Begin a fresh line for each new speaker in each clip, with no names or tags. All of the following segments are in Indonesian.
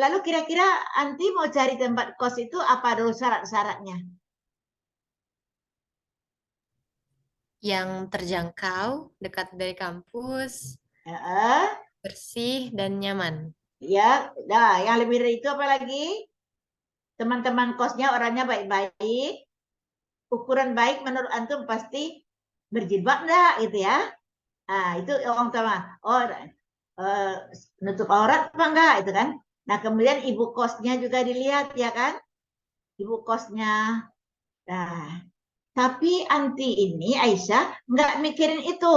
Lalu kira-kira Anti mau cari tempat kos itu apa dulu syarat-syaratnya?
Yang terjangkau, dekat dari kampus, bersih dan nyaman.
Ya, nah, yang lebih dari itu apa lagi? Teman-teman kosnya orangnya baik-baik, ukuran baik menurut Antum pasti berjilbab enggak gitu ya. Nah, itu orang utama. Oh, nutup aurat apa enggak itu kan. Nah, kemudian ibu kosnya juga dilihat ya kan. Ibu kosnya. Nah, tapi Anti ini Aisyah nggak mikirin itu.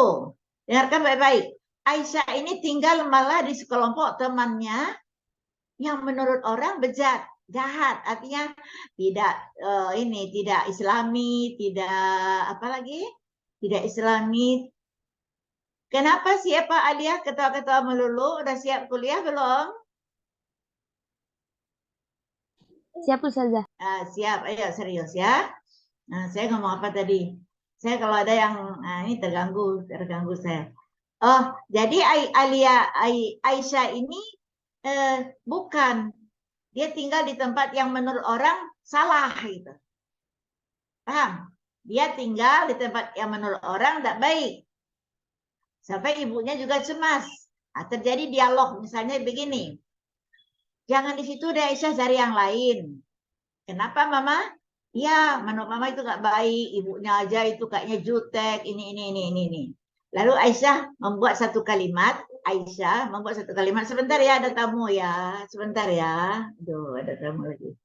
Dengarkan baik-baik. Aisyah ini tinggal malah di sekelompok temannya yang menurut orang bejat, jahat. Artinya tidak tidak Islami, tidak apa lagi? Tidak Islami. Kenapa siapa Alia ketawa-ketawa melulu? Udah siap kuliah belum?
Siap Ustazah.
Siap, ayo serius ya. Nah, saya ngomong apa tadi? Saya kalau ada yang ini terganggu saya. Oh, jadi Aisyah ini bukan. Dia tinggal di tempat yang menurut orang salah gitu. Paham? Dia tinggal di tempat yang menurut orang tidak baik. Sampai ibunya juga cemas. Nah, terjadi dialog misalnya begini. Jangan di situ deh Aisyah cari yang lain. Kenapa Mama? Ya, menurut Mama itu nggak baik. Ibunya aja itu kayaknya jutek. Ini. Lalu Aisyah membuat satu kalimat. Aisyah membuat satu kalimat. Sebentar ya, ada tamu ya. Sebentar ya. Aduh, ada tamu lagi.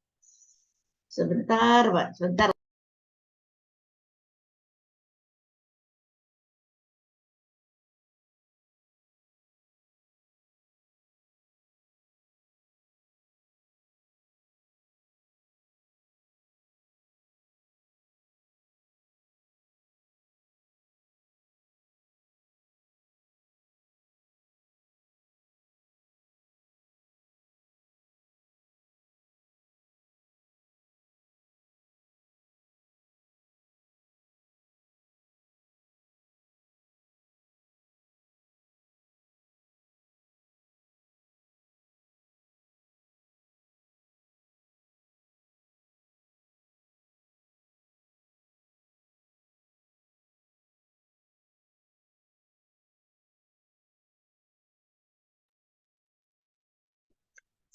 Sebentar, Pak. Sebentar.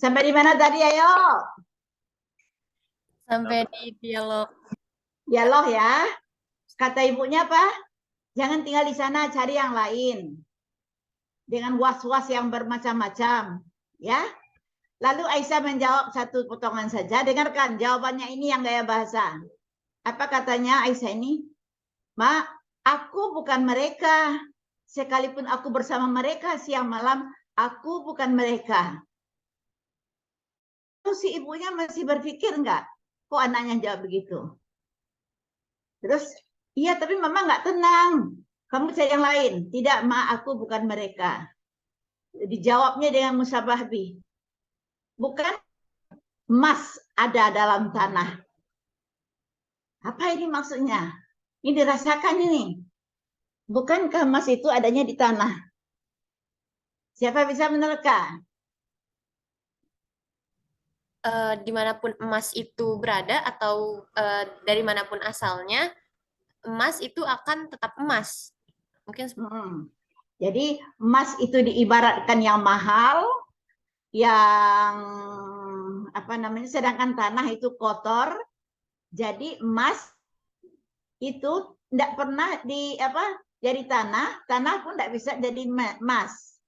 Sampai di mana tadi, ayo?
Sampai di dialog.
Dialog ya. Kata ibunya apa? Jangan tinggal di sana, cari yang lain. Dengan was-was yang bermacam-macam. Ya. Lalu Aisyah menjawab satu potongan saja. Dengarkan jawabannya ini yang gaya bahasa. Apa katanya Aisyah ini? Mak, aku bukan mereka. Sekalipun aku bersama mereka siang malam, aku bukan mereka. Terus si ibunya masih berpikir enggak? Kok anaknya jawab begitu? Terus, iya tapi mama nggak tenang. Kamu cari yang lain. Tidak, ma, aku bukan mereka. Dijawabnya dengan musabah bih. Bukan emas ada dalam tanah. Apa ini maksudnya? Ini dirasakan ini. Bukankah emas itu adanya di tanah? Siapa bisa menerka?
Dimanapun emas itu berada atau dari manapun asalnya, emas itu akan tetap emas. Mungkin
Jadi emas itu diibaratkan yang mahal, yang apa namanya, sedangkan tanah itu kotor. Jadi emas itu tidak pernah di apa jadi tanah, tanah pun tidak bisa jadi emas.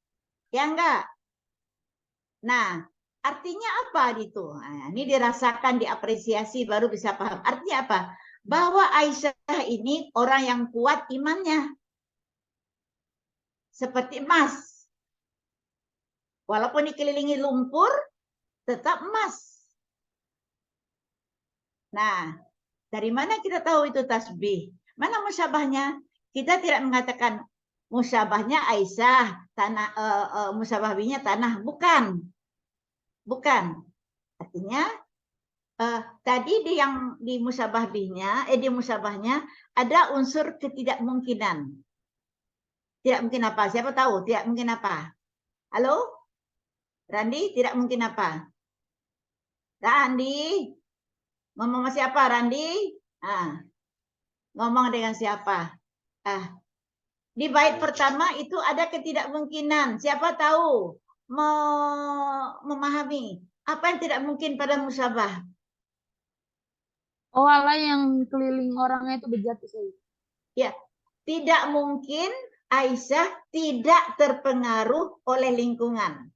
Ya enggak? Nah, artinya apa itu? Nah, ini dirasakan, diapresiasi baru bisa paham. Artinya apa? Bahwa Aisyah ini orang yang kuat imannya. Seperti emas. Walaupun dikelilingi lumpur, tetap emas. Nah, dari mana kita tahu itu tasbih? Mana musyabahnya? Kita tidak mengatakan musyabahnya Aisyah, tanah musyabahnya tanah, bukan. Bukan. Artinya tadi yang di musyabahnya, di musyabahnya ada unsur ketidakmungkinan. Tidak mungkin apa? Siapa tahu? Tidak mungkin apa? Halo? Randi, tidak mungkin apa? Randi, ngomong sama siapa, Randi? Ngomong dengan siapa? Di bait pertama itu ada ketidakmungkinan. Siapa tahu memahami apa yang tidak mungkin pada musyabah?
Oh, Allah yang keliling orangnya itu bejat Ustazah.
Ya, tidak mungkin Aisyah tidak terpengaruh oleh lingkungan.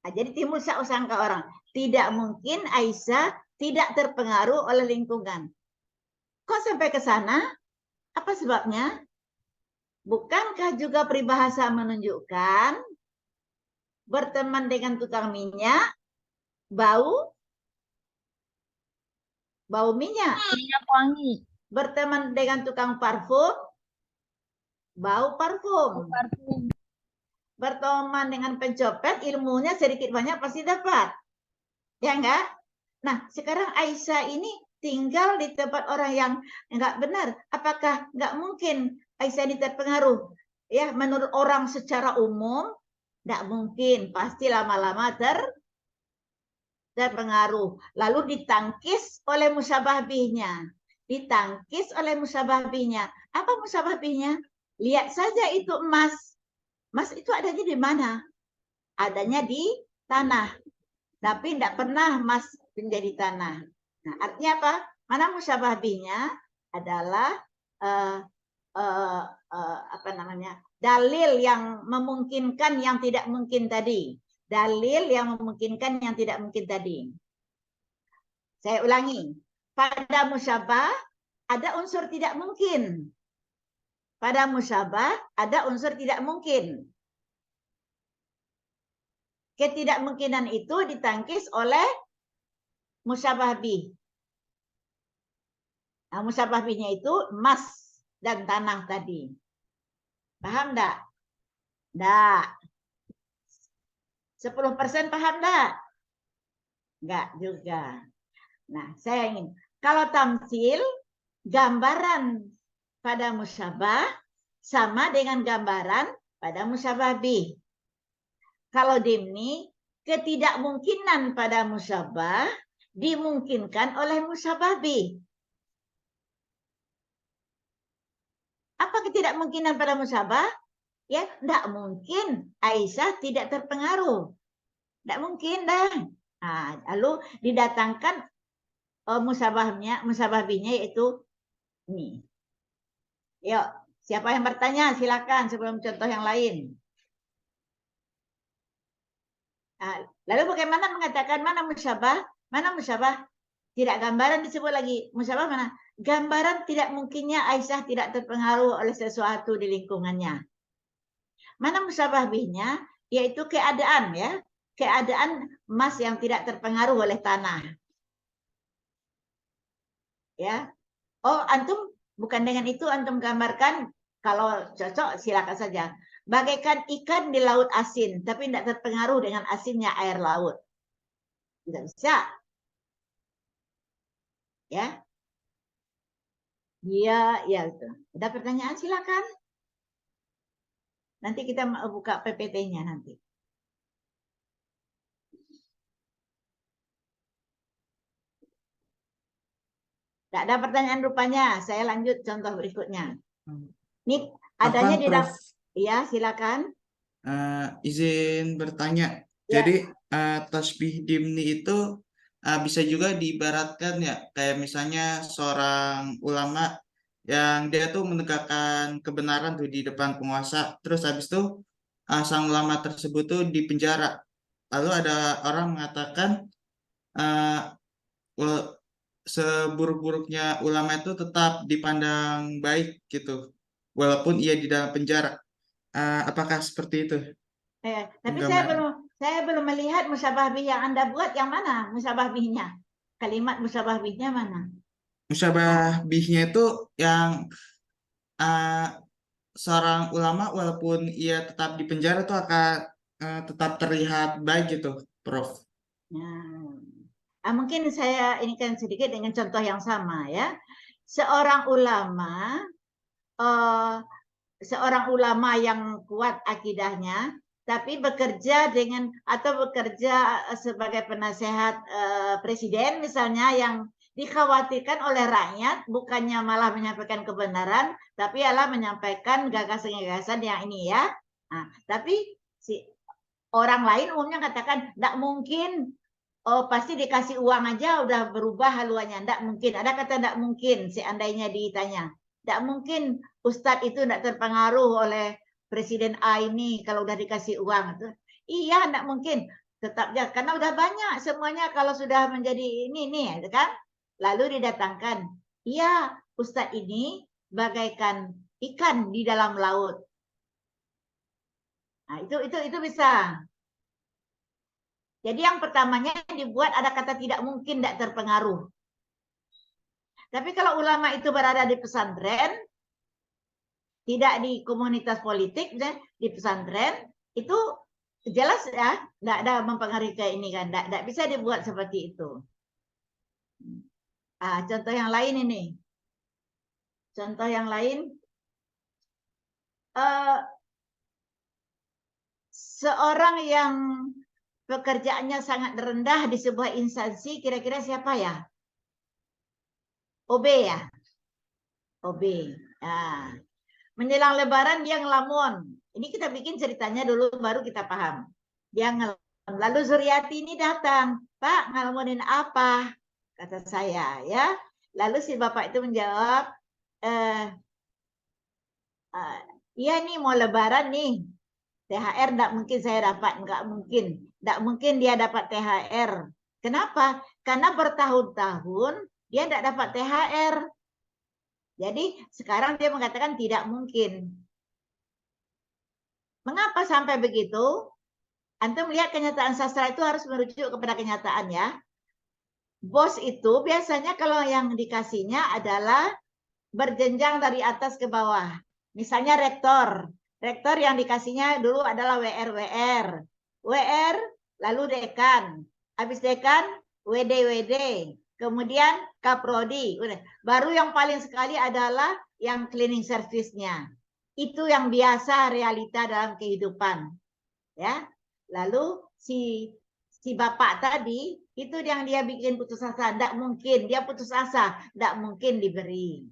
Jadi timbul sangka orang, tidak mungkin Aisyah tidak terpengaruh oleh lingkungan. Kok sampai ke sana? Apa sebabnya? Bukankah juga peribahasa menunjukkan berteman dengan tukang minyak, bau minyak.
Minyak wangi.
Berteman dengan tukang parfum, bau parfum.
Parfum.
Berteman dengan pencopet, ilmunya sedikit banyak pasti dapat. Ya enggak? Nah, sekarang Aisyah ini tinggal di tempat orang yang enggak benar. Apakah enggak mungkin Aisyah ini terpengaruh? Ya, menurut orang secara umum, enggak mungkin. Pasti lama-lama terpengaruh. Lalu ditangkis oleh musabah bihnya. Ditangkis oleh musabah bihnya. Apa musabah bihnya? Lihat saja itu emas. Emas itu adanya di mana? Adanya di tanah. Tapi tidak pernah emas menjadi tanah. Nah, artinya apa? Mana musabah bihnya adalah apa namanya? Dalil yang memungkinkan yang tidak mungkin tadi. Dalil yang memungkinkan yang tidak mungkin tadi. Saya ulangi. Pada musyabah ada unsur tidak mungkin. Pada musyabah ada unsur tidak mungkin. Ketidakmungkinan itu ditangkis oleh musyabah bih. Nah, musyabah bihnya itu emas dan tanah tadi. Paham enggak? Enggak. 10% paham enggak? Enggak juga. Nah, saya ingin kalau tamsil gambaran pada musyabah sama dengan gambaran pada musyabah bih. Kalau dimni, ketidakmungkinan pada musyabah dimungkinkan oleh musyabah bih. Apa ketidakmungkinan pada musyabah? Ya, tidak mungkin Aisyah tidak terpengaruh. Tidak mungkin dah. Nah, lalu didatangkan musabah bihnya yaitu ini. Yuk, siapa yang bertanya? Silakan sebelum contoh yang lain. Nah, lalu bagaimana mengatakan mana musyabah? Mana musyabah? Tidak gambaran disebut lagi. Musyabah mana? Gambaran tidak mungkinnya Aisyah tidak terpengaruh oleh sesuatu di lingkungannya. Mana musyabah bihnya? Yaitu keadaan ya. Keadaan emas yang tidak terpengaruh oleh tanah. Ya. Oh, antum bukan dengan itu antum gambarkan, kalau cocok silakan saja. Bagaikan ikan di laut asin, tapi tidak terpengaruh dengan asinnya air laut. Tidak bisa. Ya. Iya, ya itu. Ada pertanyaan silakan. Nanti kita buka PPT-nya nanti. Tidak ada pertanyaan rupanya. Saya lanjut contoh berikutnya. Ini adanya di dalam. Iya, silakan.
Izin bertanya.
Ya.
Jadi tasbih dimni itu bisa juga diibaratkan ya, kayak misalnya seorang ulama yang dia tuh menegakkan kebenaran tuh di depan penguasa, terus habis itu sang ulama tersebut tuh dipenjara. Lalu ada orang mengatakan seburuk-buruknya ulama itu tetap dipandang baik gitu, walaupun ia di dalam penjara. Apakah seperti itu?
Tapi saya belum melihat musyabah bih yang Anda buat yang mana musyabah bihnya. Kalimat musyabah bihnya mana?
Musyabah bihnya itu yang seorang ulama walaupun ia tetap di penjara itu akan tetap terlihat baik gitu, Prof.
Mungkin saya ini kan sedikit dengan contoh yang sama ya. Seorang ulama yang kuat akidahnya, tapi bekerja dengan atau bekerja sebagai penasehat presiden misalnya yang dikhawatirkan oleh rakyat bukannya malah menyampaikan kebenaran, tapi ialah menyampaikan gagasan-gagasan yang ini ya. Nah, tapi si orang lain umumnya katakan tidak mungkin, oh pasti dikasih uang aja udah berubah haluannya, tidak mungkin. Ada kata tidak mungkin seandainya ditanya, tidak mungkin Ustadz itu tidak terpengaruh oleh Presiden A ini kalau udah dikasih uang. Iya, tidak mungkin. Tetap ya, karena udah banyak semuanya kalau sudah menjadi ini nih, kan? Lalu didatangkan, iya Ustadz ini bagaikan ikan di dalam laut. Nah, itu bisa. Jadi yang pertamanya dibuat ada kata tidak mungkin tidak terpengaruh. Tapi kalau ulama itu berada di pesantren, tidak di komunitas politik, di pesantren, itu jelas ya, tidak ada mempengaruhi ke ini kan, tidak bisa dibuat seperti itu. Contoh yang lain ini. Contoh yang lain, seorang yang pekerjaannya sangat rendah di sebuah instansi, kira-kira siapa ya? OB ya? OB. Nah, menjelang Lebaran dia ngelamun. Ini kita bikin ceritanya dulu, baru kita paham. Dia ngelamun. Lalu Zuriati ini datang, Pak ngelamunin apa? Kata saya ya. Lalu si bapak itu menjawab, iya nih mau Lebaran nih, THR tidak mungkin saya dapat, nggak mungkin, tidak mungkin dia dapat THR. Kenapa? Karena bertahun-tahun dia tidak dapat THR. Jadi sekarang dia mengatakan tidak mungkin. Mengapa sampai begitu? Antum melihat kenyataan sastra itu harus merujuk kepada kenyataan ya. Bos itu biasanya kalau yang dikasihnya adalah berjenjang dari atas ke bawah. Misalnya rektor. Rektor yang dikasihnya dulu adalah WR. WR lalu dekan. Habis dekan WD. Kemudian kaprodi. Baru yang paling sekali adalah yang cleaning service-nya. Itu yang biasa realita dalam kehidupan. Ya. Lalu si bapak tadi itu yang dia bikin putus asa. Tidak mungkin dia putus asa, tidak mungkin diberi.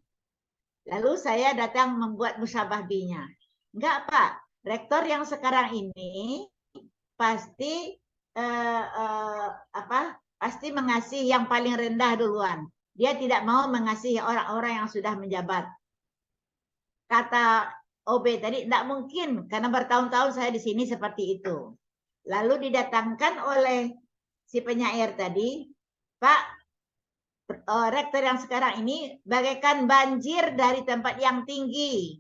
Lalu saya datang membuat musyabah B-nya. Enggak, Pak. Rektor yang sekarang ini pasti pasti mengasihi yang paling rendah duluan. Dia tidak mau mengasihi orang-orang yang sudah menjabat. Kata OB tadi, tidak mungkin karena bertahun-tahun saya di sini seperti itu. Lalu didatangkan oleh si penyair tadi, Pak, rektor yang sekarang ini bagaikan banjir dari tempat yang tinggi.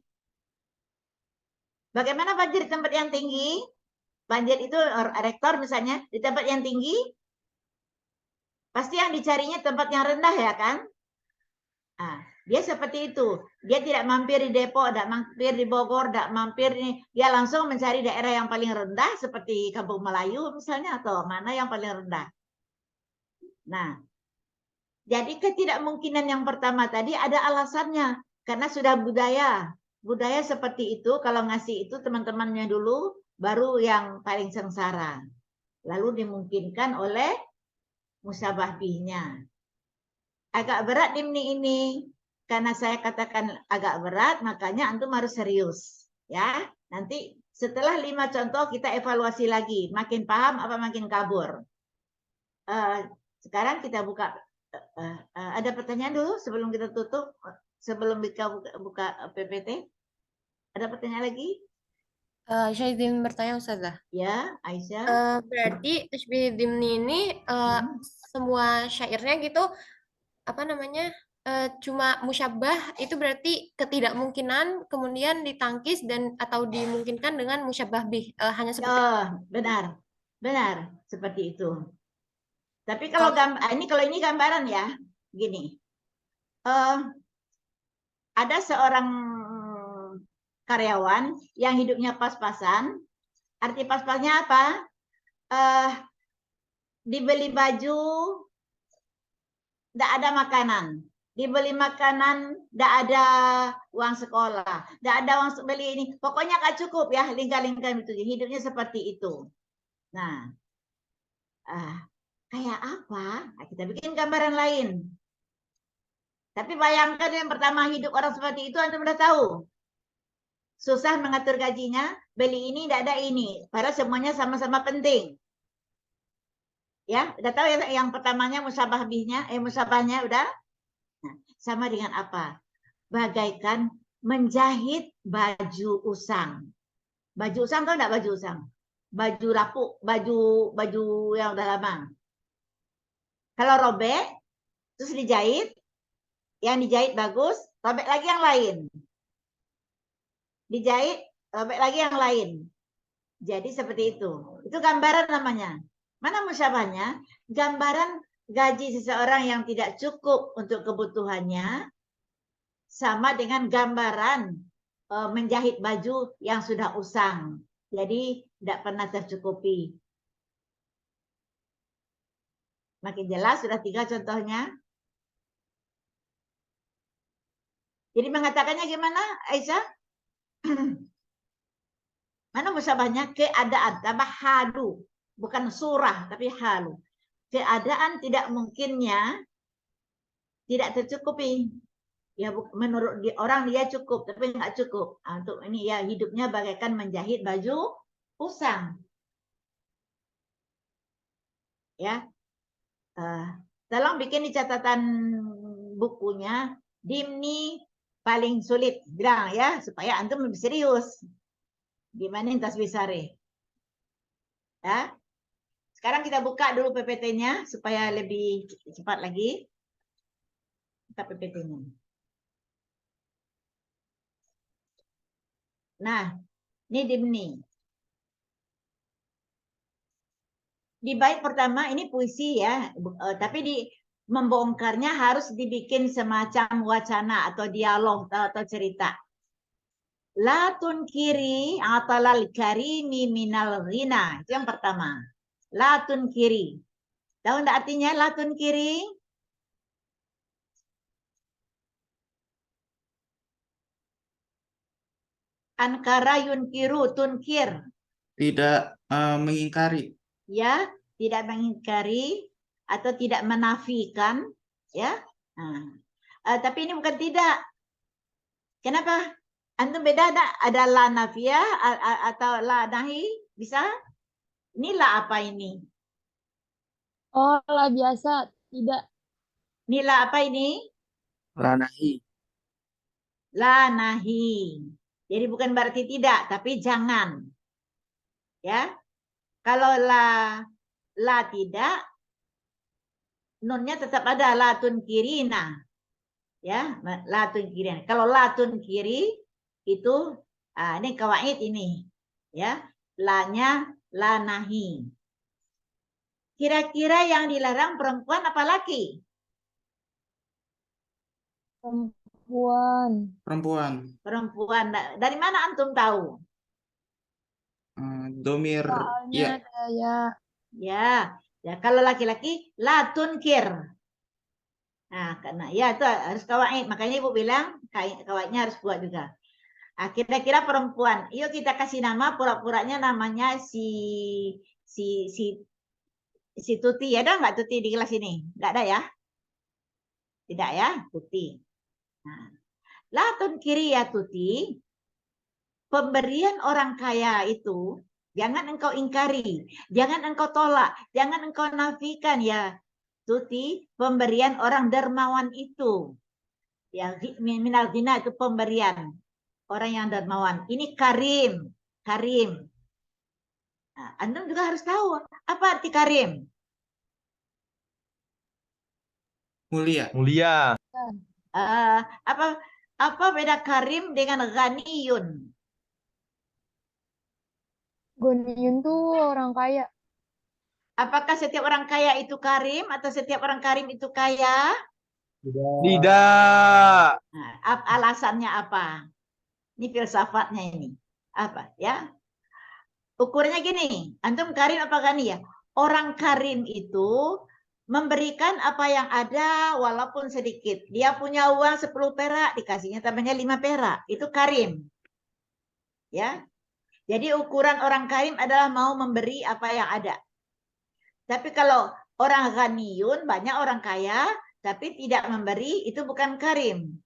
Bagaimana banjir di tempat yang tinggi? Banjir itu rektor misalnya di tempat yang tinggi, pasti yang dicarinya tempat yang rendah ya kan? Nah, dia seperti itu. Dia tidak mampir di Depok, tidak mampir di Bogor, tidak mampir ini. Dia langsung mencari daerah yang paling rendah seperti Kampung Melayu misalnya atau mana yang paling rendah. Nah, jadi ketidakmungkinan yang pertama tadi ada alasannya karena sudah budaya. Budaya seperti itu kalau ngasih itu teman-temannya dulu baru yang paling sengsara. Lalu dimungkinkan oleh musyabah bihnya. Agak berat dimni ini. Karena saya katakan agak berat, makanya antum harus serius. Ya, nanti setelah 5 contoh kita evaluasi lagi. Makin paham apa makin kabur. Sekarang kita buka. Ada pertanyaan dulu sebelum kita tutup. Sebelum kita buka PPT. Ada pertanyaan lagi?
Aisyah izin bertanya Ustazah.
Ya, Aisyah.
Berarti Tashbih Dimni ini semua syairnya gitu apa namanya cuma musyabah itu berarti ketidakmungkinan kemudian ditangkis dan atau dimungkinkan dengan musyabah bih hanya seperti
benar seperti itu. Tapi kalau ini gambaran ya gini, ada seorang karyawan yang hidupnya pas-pasan. Arti pas-pasnya apa? Dibeli baju, tidak ada makanan. dibeli makanan, tidak ada uang sekolah, tidak ada uang beli ini, pokoknya nggak cukup ya, lingkar-lingkar itu, hidupnya seperti itu. Nah, kayak apa? Nah, kita bikin gambaran lain. Tapi bayangkan yang pertama hidup orang seperti itu, antum udah tahu. Susah mengatur gajinya, beli ini, tidak ada ini. Padahal semuanya sama-sama penting. Ya, udah tahu ya yang pertamanya musabahnya udah. Nah, sama dengan apa? Bagaikan menjahit baju usang. Baju usang tahu enggak baju usang? Baju lapuk, baju yang udah lama. Kalau robek, terus dijahit, yang dijahit bagus, robek lagi yang lain. Dijahit, robek lagi yang lain. Jadi seperti itu. Itu gambaran namanya. Mana musyabahnya? Gambaran gaji seseorang yang tidak cukup untuk kebutuhannya sama dengan gambaran menjahit baju yang sudah usang. Jadi tidak pernah tercukupi. Makin jelas, sudah 3 contohnya. Jadi mengatakannya gimana, Aisyah? Mana musyabahnya? Keadaan, tambah halu. Bukan surah, tapi halu. Keadaan tidak mungkinnya tidak tercukupi. Ya, menurut orang dia cukup, tapi nggak cukup. Untuk ini ya hidupnya bagaikan menjahit baju usang. Ya, tolong bikin di catatan bukunya Dimni paling sulit, bilang ya supaya antum lebih serius. Gimana tasbih sare? Ya. Sekarang kita buka dulu PPT-nya supaya lebih cepat lagi. Kita PPT-nya. Nah, ini Dimni. Di bait pertama ini puisi ya, tapi membongkarnya harus dibikin semacam wacana atau dialog atau cerita. La tunkiri atalal karimi minal ghina. Itu yang pertama. La tunkiri. Tahu enggak artinya la tunkiri? Ankara yunkiru, tunkir.
Tidak mengingkari.
Ya, tidak mengingkari atau tidak menafikan, ya. Tapi ini bukan tidak. Kenapa? Antum beda ada la nafiyah atau la nahi? Bisa? Ini la apa ini?
Oh, lah biasa, tidak.
Ini la apa ini?
Lanahi.
La nahi. Jadi bukan berarti tidak, tapi jangan. Ya. Kalau la tidak, nunnya tetap ada latun kirina. Ya, latun kiri. Kalau latun kiri itu ini kawaid ini. Ya, lanya la nahi. Kira-kira yang dilarang perempuan apa laki?
Perempuan.
Perempuan.
Perempuan. Dari mana antum tahu?
Domir.
Soalnya
Ya.
Ya, kalau laki-laki latun kir. Nah, karena ya itu harus kawaid. Makanya Ibu bilang kawaidnya harus buat juga. Kira-kira perempuan. Yuk kita kasih nama pura-puranya namanya si Tuti. Ada nggak Tuti di kelas ini? Nggak ada ya? Tidak ya, Tuti. Nah, latun kiri ya Tuti. Pemberian orang kaya itu jangan engkau ingkari, jangan engkau tolak, jangan engkau nafikan ya Tuti, pemberian orang dermawan itu. Ya, minal ghina itu pemberian orang yang dermawan. Ini karim, karim. Nah, antum juga harus tahu apa arti karim.
Mulia.
Mulia.
Apa beda karim dengan ghaniyun?
Ghaniyun tuh orang kaya.
Apakah setiap orang kaya itu karim atau setiap orang karim itu kaya?
Tidak.
Nah, alasannya apa? Ini filsafatnya ini. Apa ya? Ukurannya gini, antum karim apa ghani ya? Orang karim itu memberikan apa yang ada walaupun sedikit. Dia punya uang 10 perak, dikasihnya tambahnya 5 perak. Itu karim. Ya. Jadi ukuran orang karim adalah mau memberi apa yang ada. Tapi kalau orang ghaniyun, banyak orang kaya, tapi tidak memberi, itu bukan karim.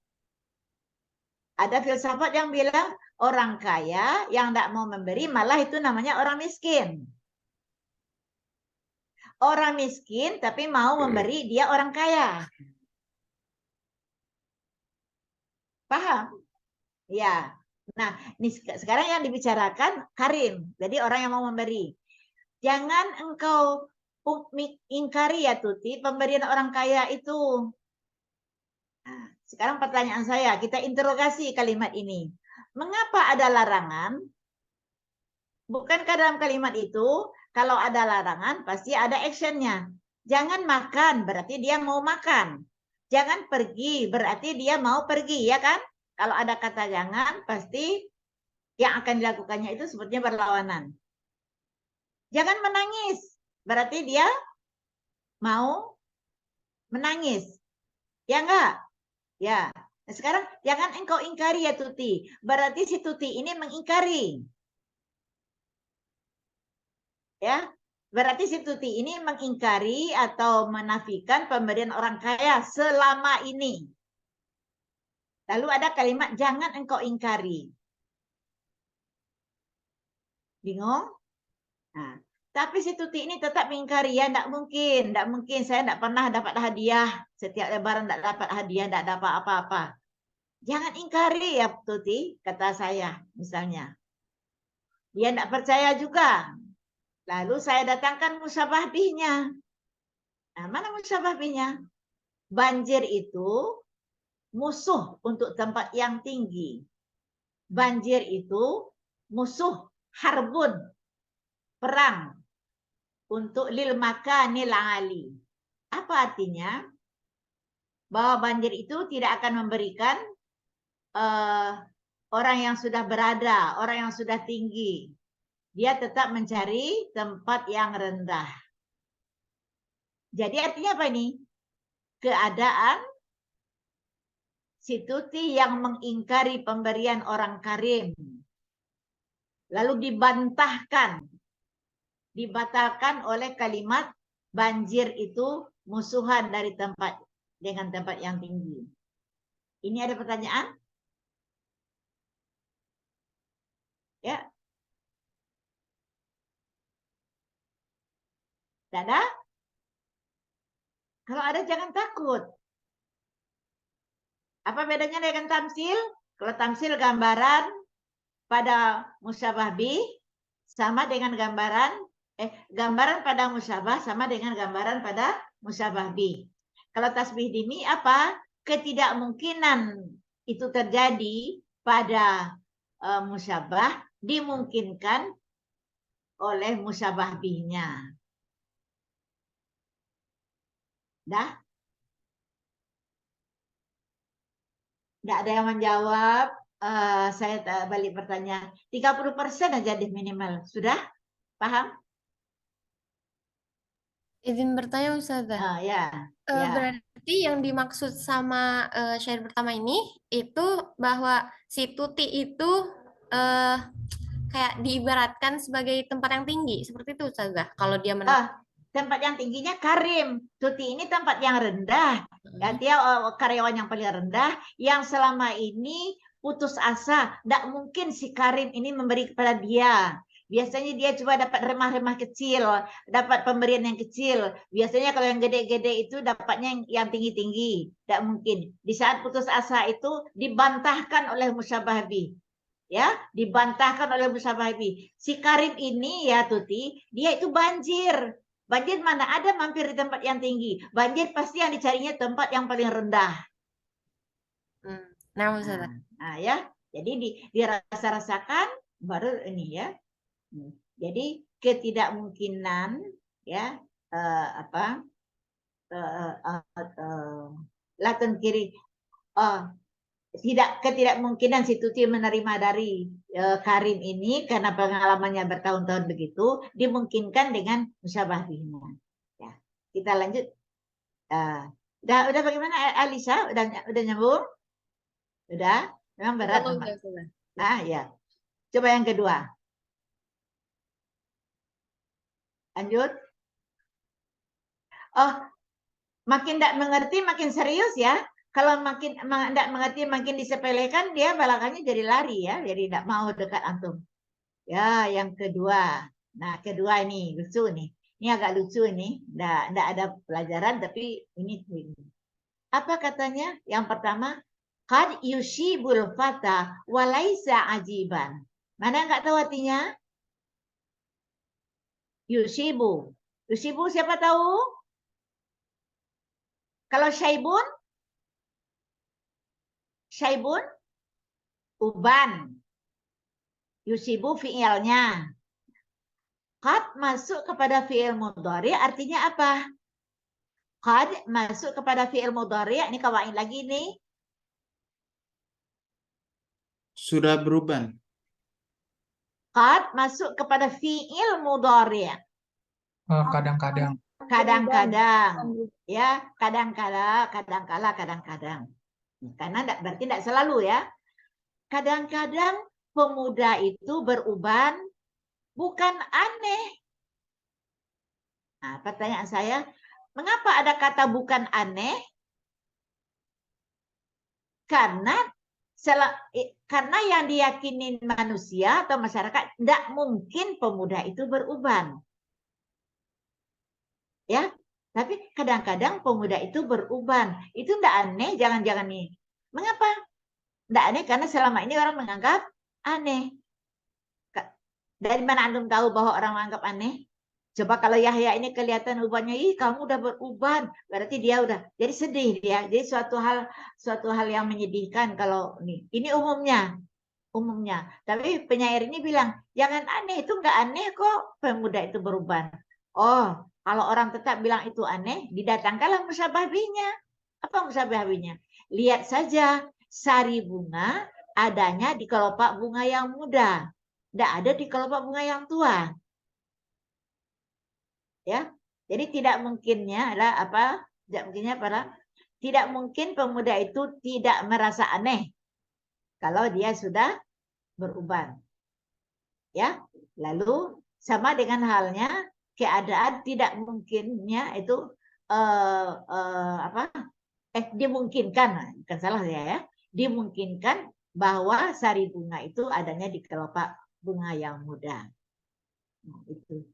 Ada filsafat yang bilang orang kaya yang tidak mau memberi, malah itu namanya orang miskin. Orang miskin tapi mau memberi, dia orang kaya. Paham? Ya. Nah, ini sekarang yang dibicarakan karim. Jadi orang yang mau memberi. Jangan engkau ingkari ya Tuti, pemberian orang kaya itu. Nah, sekarang pertanyaan saya, kita interogasi kalimat ini. Mengapa ada larangan? Bukankah dalam kalimat itu, kalau ada larangan, pasti ada actionnya. Jangan makan, berarti dia mau makan. Jangan pergi, berarti dia mau pergi, ya kan? Kalau ada kata jangan, pasti yang akan dilakukannya itu sebetulnya berlawanan. Jangan menangis, berarti dia mau menangis. Ya enggak? Ya. Nah, sekarang jangan engkau ingkari ya Tuti. Berarti si Tuti ini mengingkari. Ya. Berarti si Tuti ini mengingkari atau menafikan pemberian orang kaya selama ini. Lalu ada kalimat jangan engkau ingkari. Bingung? Nah, tapi si Tuti ini tetap mengingkari, ya enggak mungkin, saya enggak pernah dapat hadiah, setiap lebaran enggak dapat hadiah, enggak dapat apa-apa. Jangan ingkari ya Tuti, kata saya misalnya. Dia enggak percaya juga. Lalu saya datangkan musabah bihnya. Nah, mana musabah bihnya? Banjir itu musuh untuk tempat yang tinggi. Banjir itu musuh harbun, perang untuk lil makanil ali. Apa artinya? Bahwa banjir itu tidak akan memberikan orang yang sudah berada, orang yang sudah tinggi. Dia tetap mencari tempat yang rendah. Jadi artinya apa ini? Keadaan si Tuti yang mengingkari pemberian orang karim. Lalu dibatalkan oleh kalimat banjir itu musuhan dari tempat dengan tempat yang tinggi. Ini ada pertanyaan? Ya. Tidak ada? Kalau ada jangan takut. Apa bedanya dengan tamsil? Kalau tamsil gambaran pada musyabah bih sama dengan gambaran pada musyabah sama dengan gambaran pada musyabah bih. Kalau tasbih dimi apa? Ketidakmungkinan itu terjadi pada musyabah dimungkinkan oleh musyabah bihnya. Dah? Nggak ada yang menjawab. Saya balik pertanyaan. 30% aja deh minimal. Sudah? Paham?
Izin bertanya Ustazah.
Ya.
Berarti yang dimaksud sama syair pertama ini itu bahwa si Tuti itu kayak diibaratkan sebagai tempat yang tinggi. Seperti itu Ustazah. Kalau dia
tempat yang tingginya karim. Tuti ini tempat yang rendah. Ya, dia karyawan yang paling rendah yang selama ini putus asa. Tidak mungkin si karim ini memberi kepada dia. Biasanya dia coba dapat remah-remah kecil, dapat pemberian yang kecil. Biasanya kalau yang gede-gede itu dapatnya yang tinggi-tinggi. Tidak mungkin. Di saat putus asa itu dibantahkan oleh musyabah bih. Ya, dibantahkan oleh musyabah bih. Si karim ini ya Tuti, dia itu banjir. Banjir mana ada mampir di tempat yang tinggi. Banjir pasti yang dicarinya tempat yang paling rendah. Ya. Jadi dirasa-rasakan baru ini ya. Jadi ketidakmungkinan ya latun kiri ketidakmungkinan si Tuti menerima dari karim ini karena pengalamannya bertahun-tahun begitu dimungkinkan dengan musyabah bihnya. Ya, kita lanjut Udah bagaimana Alisa? Udah nyambung? Udah? Memang berat. Ya. Coba yang kedua. Lanjut. Oh, makin tidak mengerti, makin serius ya. Kalau makin tidak mengerti, makin disepelekan, dia balakannya jadi lari ya. Jadi tidak mau dekat antum. Ya, yang kedua. Nah, kedua ini lucu nih. Ini agak lucu ini. Tidak ada pelajaran, tapi ini. Apa katanya? Yang pertama, qad yushibul fata walaisa ajiban. Mana nggak tahu artinya? Yushibu. Yushibu siapa tahu? Kalau syaibun? Syaibun? Uban. Yusibu fi'ilnya. Qad masuk kepada fi'il mudhari artinya apa? Qad masuk kepada fi'il mudhari, ini kawain lagi nih.
Sudah beruban.
Qad masuk kepada fi'il mudhari.
Kadang-kadang.
Kadang-kadang. Ya, kadang-kadang. Karena berarti tidak selalu ya. Kadang-kadang pemuda itu beruban bukan aneh. Nah, pertanyaan saya, mengapa ada kata bukan aneh? Karena yang diyakini manusia atau masyarakat tidak mungkin pemuda itu beruban. Ya, tapi kadang-kadang pemuda itu beruban. Itu tidak aneh, jangan-jangan nih. Mengapa? Tidak aneh karena selama ini orang menganggap aneh. Dari mana antum tahu bahwa orang menganggap aneh? Coba kalau Yahya ini kelihatan ubannya, ih kamu udah beruban, berarti dia udah jadi sedih dia. Jadi suatu hal yang menyedihkan kalau ini umumnya. Tapi penyair ini bilang, jangan aneh, itu enggak aneh kok pemuda itu beruban. Oh, kalau orang tetap bilang itu aneh, didatangkanlah musyabah bihnya. Apa musyabah bihnya? Lihat saja sari bunga adanya di kelopak bunga yang muda. Tidak ada di kelopak bunga yang tua. Ya, jadi tidak mungkinnya adalah apa? Tidak mungkin pemuda itu tidak merasa aneh kalau dia sudah beruban. Ya, lalu sama dengan halnya keadaan tidak mungkinnya itu dimungkinkan, bukan salah ya, dimungkinkan bahwa sari bunga itu adanya di kelopak bunga yang muda. Nah, itu.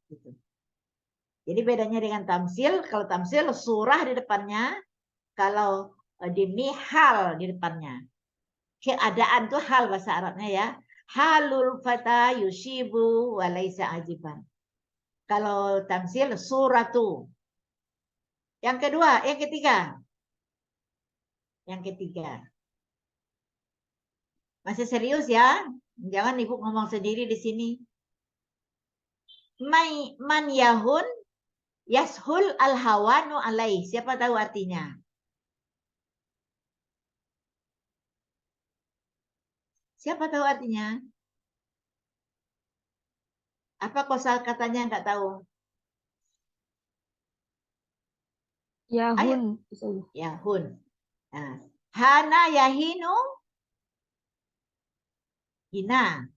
Jadi bedanya dengan tamsil, kalau tamsil surah di depannya, kalau dimni hal di depannya. Keadaan tuh hal bahasa Arabnya ya. Halul fata yushibu walaysa ajiban. Kalau tamsil suratu. Yang kedua, yang ketiga. Masih serius ya? Jangan ibu ngomong sendiri di sini. Man yahun yashul al-hawanu alaih. Siapa tahu artinya? Siapa tahu artinya? Apa kosakatanya nggak tahu?
Yahun.
Yahun. Nah, hana yahinu hina.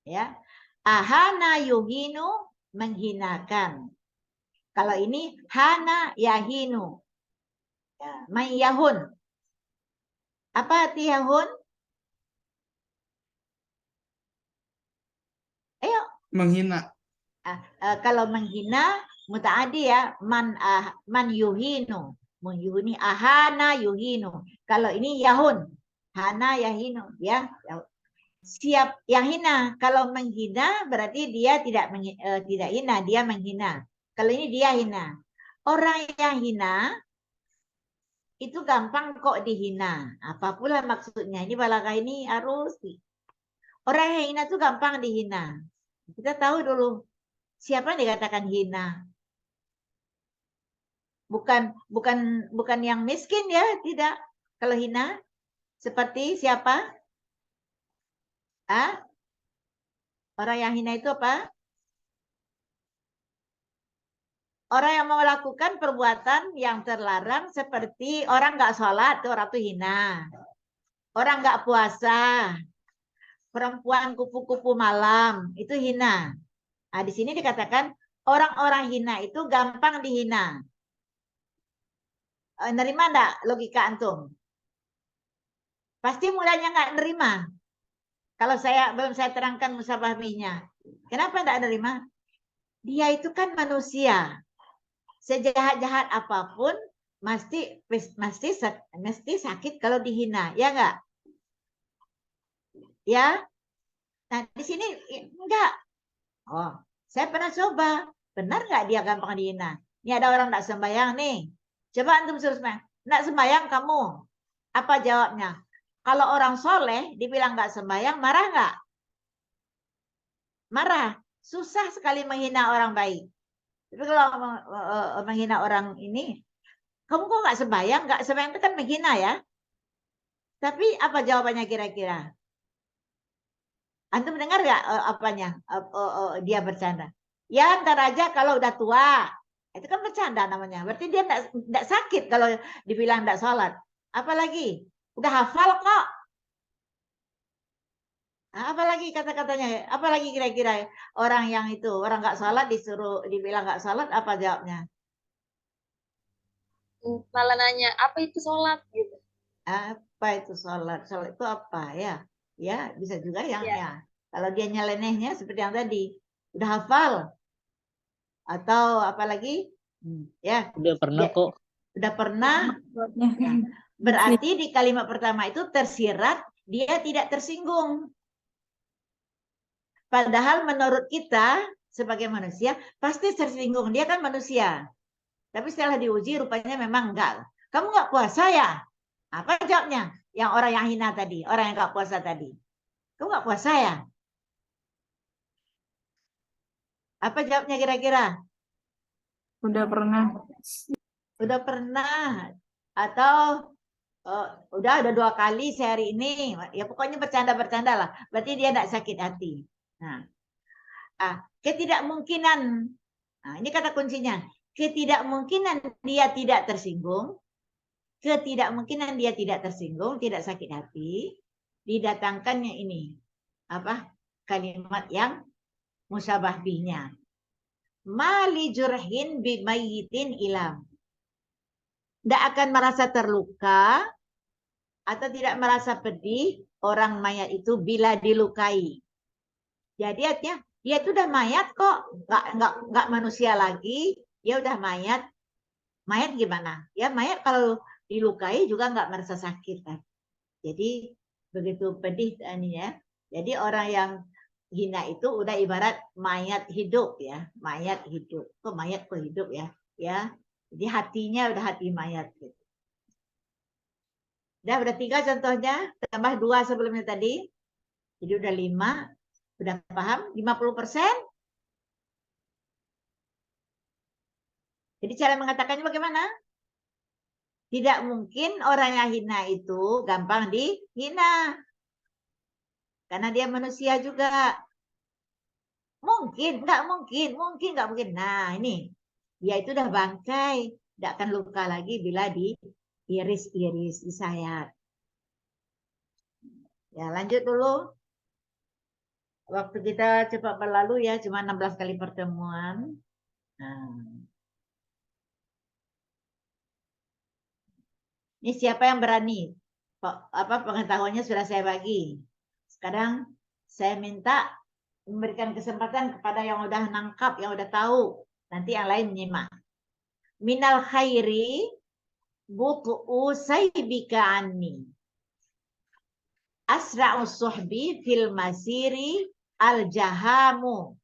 Ya. Ahana yuhinu menghinakan. Kalau ini hana yahinu. Ya, yahun. Apa arti yahun? Ayo.
Menghina.
Kalau menghina mutaadi ya, man yuhinu. Yuhini ahana yuhinu. Kalau ini yahun. Hana yahinu ya. Siap yang hina. Kalau menghina berarti dia tidak hina, dia menghina. Kalau ini dia hina. Orang yang hina itu gampang kok dihina. Apa pula maksudnya? Ini balaghah ini harus. Orang yang hina itu gampang dihina. Kita tahu dulu siapa yang dikatakan hina. Bukan yang miskin ya, tidak. Kalau hina seperti siapa? Orang yang hina itu apa? Orang yang melakukan perbuatan yang terlarang seperti orang nggak sholat, itu orang tuh hina. Orang nggak puasa, perempuan kupu-kupu malam, itu hina. Nah, di sini dikatakan orang-orang hina itu gampang dihina. Nerima enggak logika antum? Pasti mulanya nggak nerima. Kalau belum saya terangkan musabahminya. Kenapa enggak nerima? Dia itu kan manusia. Sejahat-jahat apapun mesti sakit kalau dihina, ya enggak? Ya. Nah, di sini enggak. Oh, saya pernah coba. Benar nggak dia gampang dihina? Ini ada orang enggak sembahyang nih. Coba antum suruh sembahyang. Enggak sembahyang kamu. Apa jawabnya? Kalau orang soleh dibilang nggak sembahyang, marah nggak? Marah. Susah sekali menghina orang baik. Tapi kalau menghina orang ini, kamu kok nggak sembahyang? Nggak sembahyang itu kan menghina ya. Tapi apa jawabannya kira-kira? Antum dengar nggak apanya? Dia bercanda. Ya ntar aja kalau udah tua. Itu kan bercanda namanya. Berarti dia nggak sakit kalau dibilang nggak sholat. Apalagi? Udah hafal kok. Nah, apalagi kata-katanya? Apalagi kira-kira orang yang itu orang nggak sholat dibilang nggak sholat, apa jawabnya?
Malah nanya apa itu sholat gitu.
Apa itu sholat? Sholat itu apa ya? Ya bisa juga yang
Ya.
ya. Kalau dia nyelenehnya seperti yang tadi, udah hafal atau apalagi? Ya,
Udah pernah kok.
udah pernah. Nah, berarti di kalimat pertama itu tersirat dia tidak tersinggung. Padahal menurut kita sebagai manusia pasti tersinggung. Dia kan manusia. Tapi setelah diuji rupanya memang enggak. Kamu enggak puasa ya? Apa jawabnya? Yang orang yang hina tadi, orang yang enggak puasa tadi. Kamu enggak puasa ya? Apa jawabnya kira-kira?
Udah pernah.
Udah pernah. Atau udah ada 2 kali sehari ini. Ya pokoknya bercanda-bercanda lah. Berarti dia enggak sakit hati. Nah, ketidakmungkinan. Nah, ini kata kuncinya. Ketidakmungkinan dia tidak tersinggung. Ketidakmungkinan dia tidak tersinggung, tidak sakit hati, didatangkannya ini kalimat yang musyabah bihnya. Mali jurhin bimayitin ilam. Tidak akan merasa terluka atau tidak merasa pedih orang mayat itu bila dilukai. Jadi artinya dia itu udah mayat kok, nggak manusia lagi, dia udah mayat. Mayat gimana? Ya mayat kalau dilukai juga nggak merasa sakit kan. Jadi begitu pedih ini ya. Jadi orang yang hina itu udah ibarat mayat hidup ya, mayat hidup. Kok mayat kok hidup ya? Ya. Jadi hatinya udah hati mayat gitu. Udah 3 contohnya, tambah 2 sebelumnya tadi. Jadi udah 5. Udah paham? 50%. Jadi cara mengatakannya bagaimana? Tidak mungkin orang yang hina itu gampang dihina. Karena dia manusia juga. Mungkin, nggak mungkin. Nah, ini. Dia itu udah bangkai. Tidak akan luka lagi bila diiris-iris, disayat. Ya, lanjut dulu. Waktu kita cepat berlalu ya, cuma 16 kali pertemuan. Nah. Ini siapa yang berani? Pengetahuannya sudah saya bagi. Sekarang saya minta memberikan kesempatan kepada yang udah nangkap, yang udah tahu. Nanti yang lain menyimak. Minal khairi butu'u saybika anni. Asra'u suhbi fil masiri al-jahamu.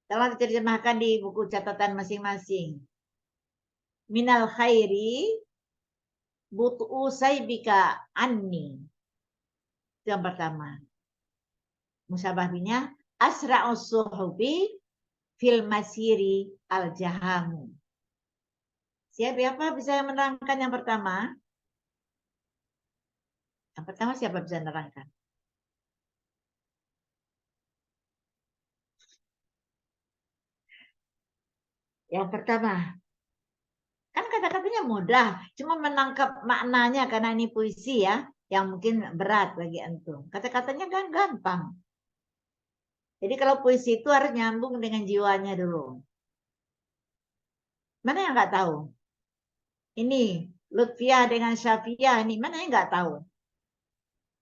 Telah diterjemahkan di buku catatan masing-masing. Minal khairi butu'u saybika anni. Itu yang pertama. Musyabahnya asra'u suhbi fil masiri al-jahamu. Siapa bisa menerangkan yang pertama? Yang pertama siapa bisa menerangkan? Yang pertama, kan kata-katanya mudah, cuma menangkap maknanya karena ini puisi ya, yang mungkin berat bagi antum. Kata-katanya kan gampang. Jadi kalau puisi itu harus nyambung dengan jiwanya dulu. Mana yang nggak tahu? Ini Lutfiah dengan Syafiah ini mana yang nggak tahu?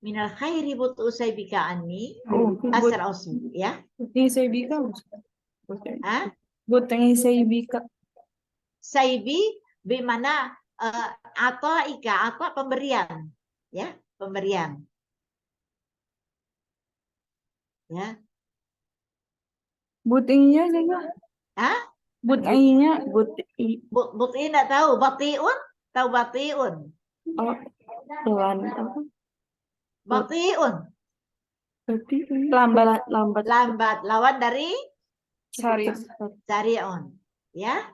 Minal khairi butu usaibika anni
Oh,
asra usmi ya.
buting saibika.
Hah?
Buting saibika.
Saibi bimana atau ika atau pemberian ya, pemberian. Ya.
Butingnya juga.
Hah?
Butingnya
Buti enggak tahu, batiun, tahu batiun.
oh, pelan apa?
Batiun,
Berarti lambat lambat
lambat, lawan dari
sari.
sari'un. Ya.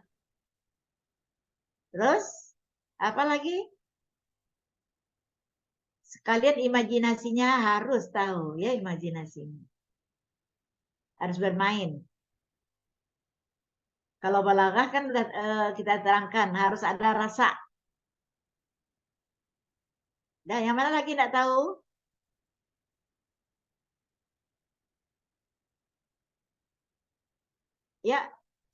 Terus apa lagi? Sekalian imajinasinya harus tahu ya, imajinasinya. Harus bermain. Kalau balaghah kan udah kita terangkan harus ada rasa. Dan yang mana lagi enggak tahu? Ya,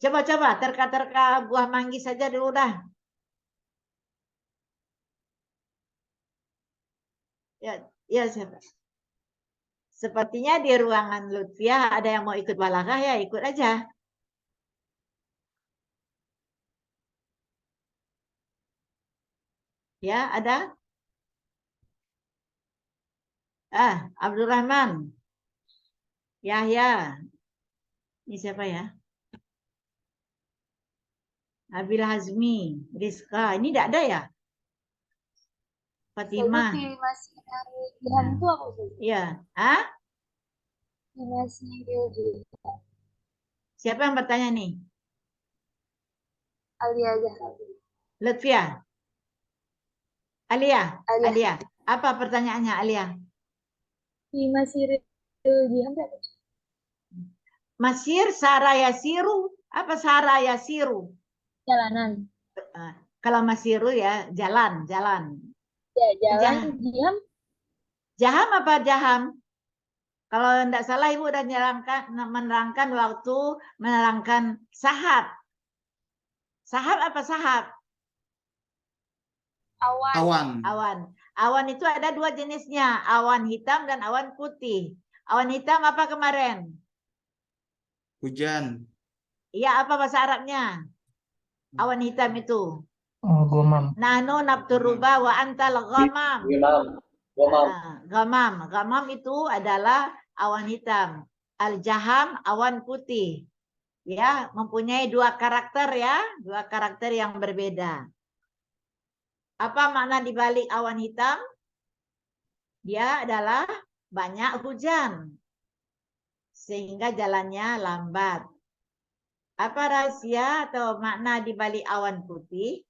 coba-coba terka-terka buah manggis saja dulu dah. Ya siapa? Sepertinya di ruangan Lutfiah ada yang mau ikut balaghah ya, ikut aja. Ya, ada? Abdurrahman. Yahya. Ini siapa ya? Nabil Hazmi, Rizka. Ini tidak ada ya? Fatimah.
Masih ilham itu apa sih?
Iya. Ah?
Masih
Siapa yang bertanya nih?
Alia aja.
Lutfiah. Alia.
Alia.
Alia. Apa pertanyaannya Alia?
Masih ilham apa?
Masir sarayasiru. Apa sarayasiru?
Jalanan.
Kalau masiru ya jalan, jalan.
Ya, jalan diam.
Jaham apa jaham? Kalau tidak salah Ibu udah menerangkan waktu menerangkan sahab. Sahab apa sahab?
Awan.
Awan.
Awan. Awan itu ada dua jenisnya, awan hitam dan awan putih. Awan hitam apa kemarin?
Hujan.
Iya, apa bahasa Arabnya? Awan hitam itu.
Oh, gomam.
Nano nabturuba wa antal ghamam. Ghamam. Ghamam itu adalah awan hitam. Al-jaham awan putih. Ya, mempunyai dua karakter ya, dua karakter yang berbeda. Apa makna dibalik awan hitam? Dia adalah banyak hujan. Sehingga jalannya lambat. Apa rahasia atau makna dibalik awan putih?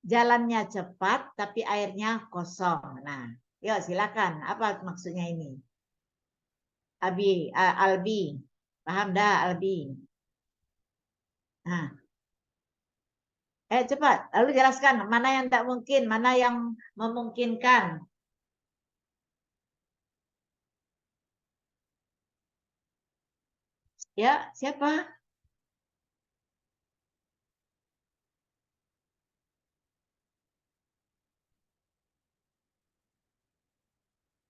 Jalannya cepat tapi airnya kosong. Nah, yuk silakan. Apa maksudnya ini? Albi. Paham dah Albi? Nah. Cepat. Lalu jelaskan mana yang tak mungkin, mana yang memungkinkan. Ya, siapa?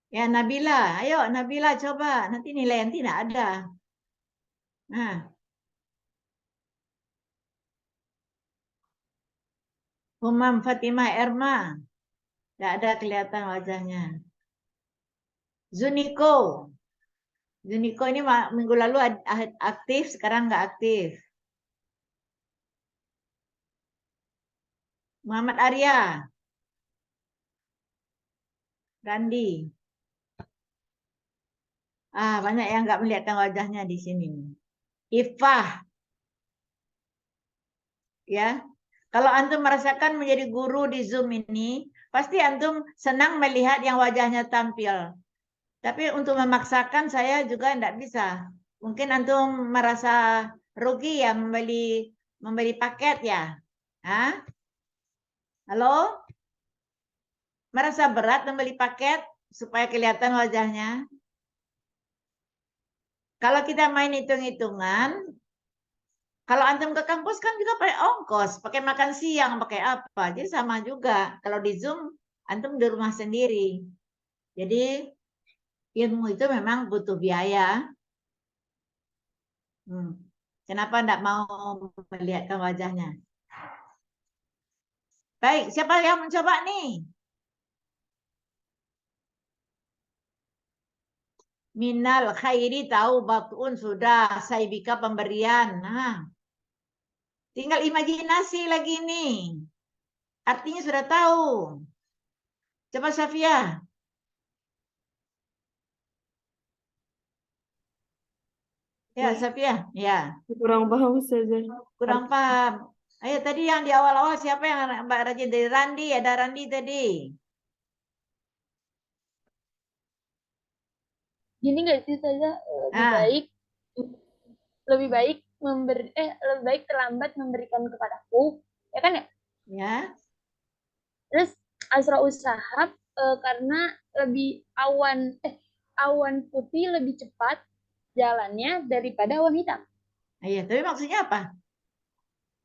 Ya, Nabila. Ayo, Nabila coba. Nanti nilai yang tidak ada. Nah. Umam Fatimah Erma. Tidak ada kelihatan wajahnya. Zuniko. Zuniko ini minggu lalu aktif, sekarang nggak aktif. Muhammad Arya. Randi. Banyak yang nggak melihatkan wajahnya di sini. Ifah. Ya. Kalau antum merasakan menjadi guru di Zoom ini, pasti antum senang melihat yang wajahnya tampil. Tapi untuk memaksakan saya juga tidak bisa. Mungkin antum merasa rugi ya membeli membeli paket ya? Hah? Halo? Merasa berat membeli paket supaya kelihatan wajahnya? Kalau kita main hitung-hitungan, kalau antum ke kampus kan juga pakai ongkos, pakai makan siang, pakai apa. Jadi sama juga. Kalau di Zoom, antum di rumah sendiri. Jadi ilmu itu memang butuh biaya. Kenapa enggak mau melihatkan wajahnya? Baik, siapa yang mencoba nih? Minal khairi tahu batun sudah, saibika pemberian. Nah, tinggal imajinasi lagi nih. Artinya sudah tahu. Coba Safia. Ya, Safia. Ya,
Kurang paham saja.
kurang paham. Ayo tadi yang di awal-awal siapa yang Mbak Rajin dari Randi? Ada Randi tadi.
Gini nggak sih saya lebih baik lebih baik terlambat memberikan kepadaku, ya kan ya?
Ya.
Terus asra usaha karena lebih awan putih lebih cepat jalannya daripada awan hitam.
Iya, tapi maksudnya apa?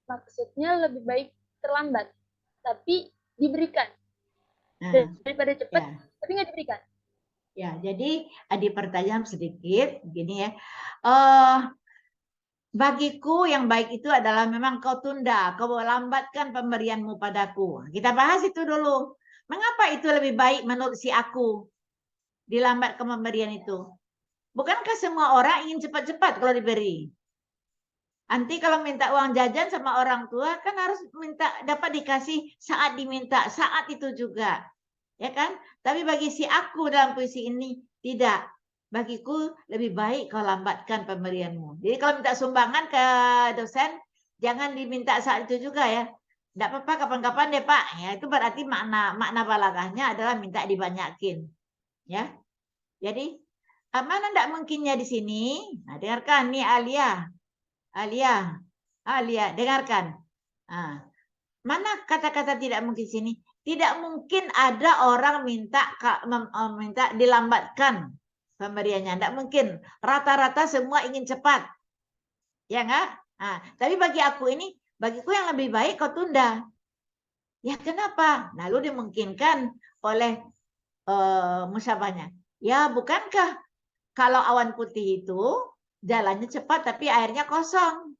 Maksudnya lebih baik terlambat, tapi diberikan
Nah,
daripada cepat,
ya.
tapi nggak diberikan.
Ya, jadi dipertajam sedikit, gini ya. Bagiku yang baik itu adalah memang kau tunda, kau lambatkan pemberianmu padaku. Kita bahas itu dulu. Mengapa itu lebih baik menurut si aku? Dilambatkan pemberian itu. Bukankah semua orang ingin cepat-cepat kalau diberi? Nanti kalau minta uang jajan sama orang tua kan harus minta dapat dikasih saat diminta, saat itu juga. Ya kan? Tapi bagi si aku dalam puisi ini tidak. Bagiku lebih baik kau lambatkan pemberianmu. Jadi kalau minta sumbangan ke dosen jangan diminta saat itu juga ya. Tidak apa-apa kapan-kapan deh Pak. Ya itu berarti makna balaghahnya adalah minta dibanyakin. Ya. Jadi mana tidak mungkinnya di sini? Nah, dengarkan nih Alia, dengarkan. Nah, mana kata-kata tidak mungkin sini? Tidak mungkin ada orang minta dilambatkan pemberiannya. Tidak mungkin. Rata-rata semua ingin cepat. Ya enggak? Nah, tapi bagiku yang lebih baik kau tunda. Ya kenapa? Lalu dimungkinkan oleh musyabahnya. Ya bukankah kalau awan putih itu jalannya cepat tapi airnya kosong.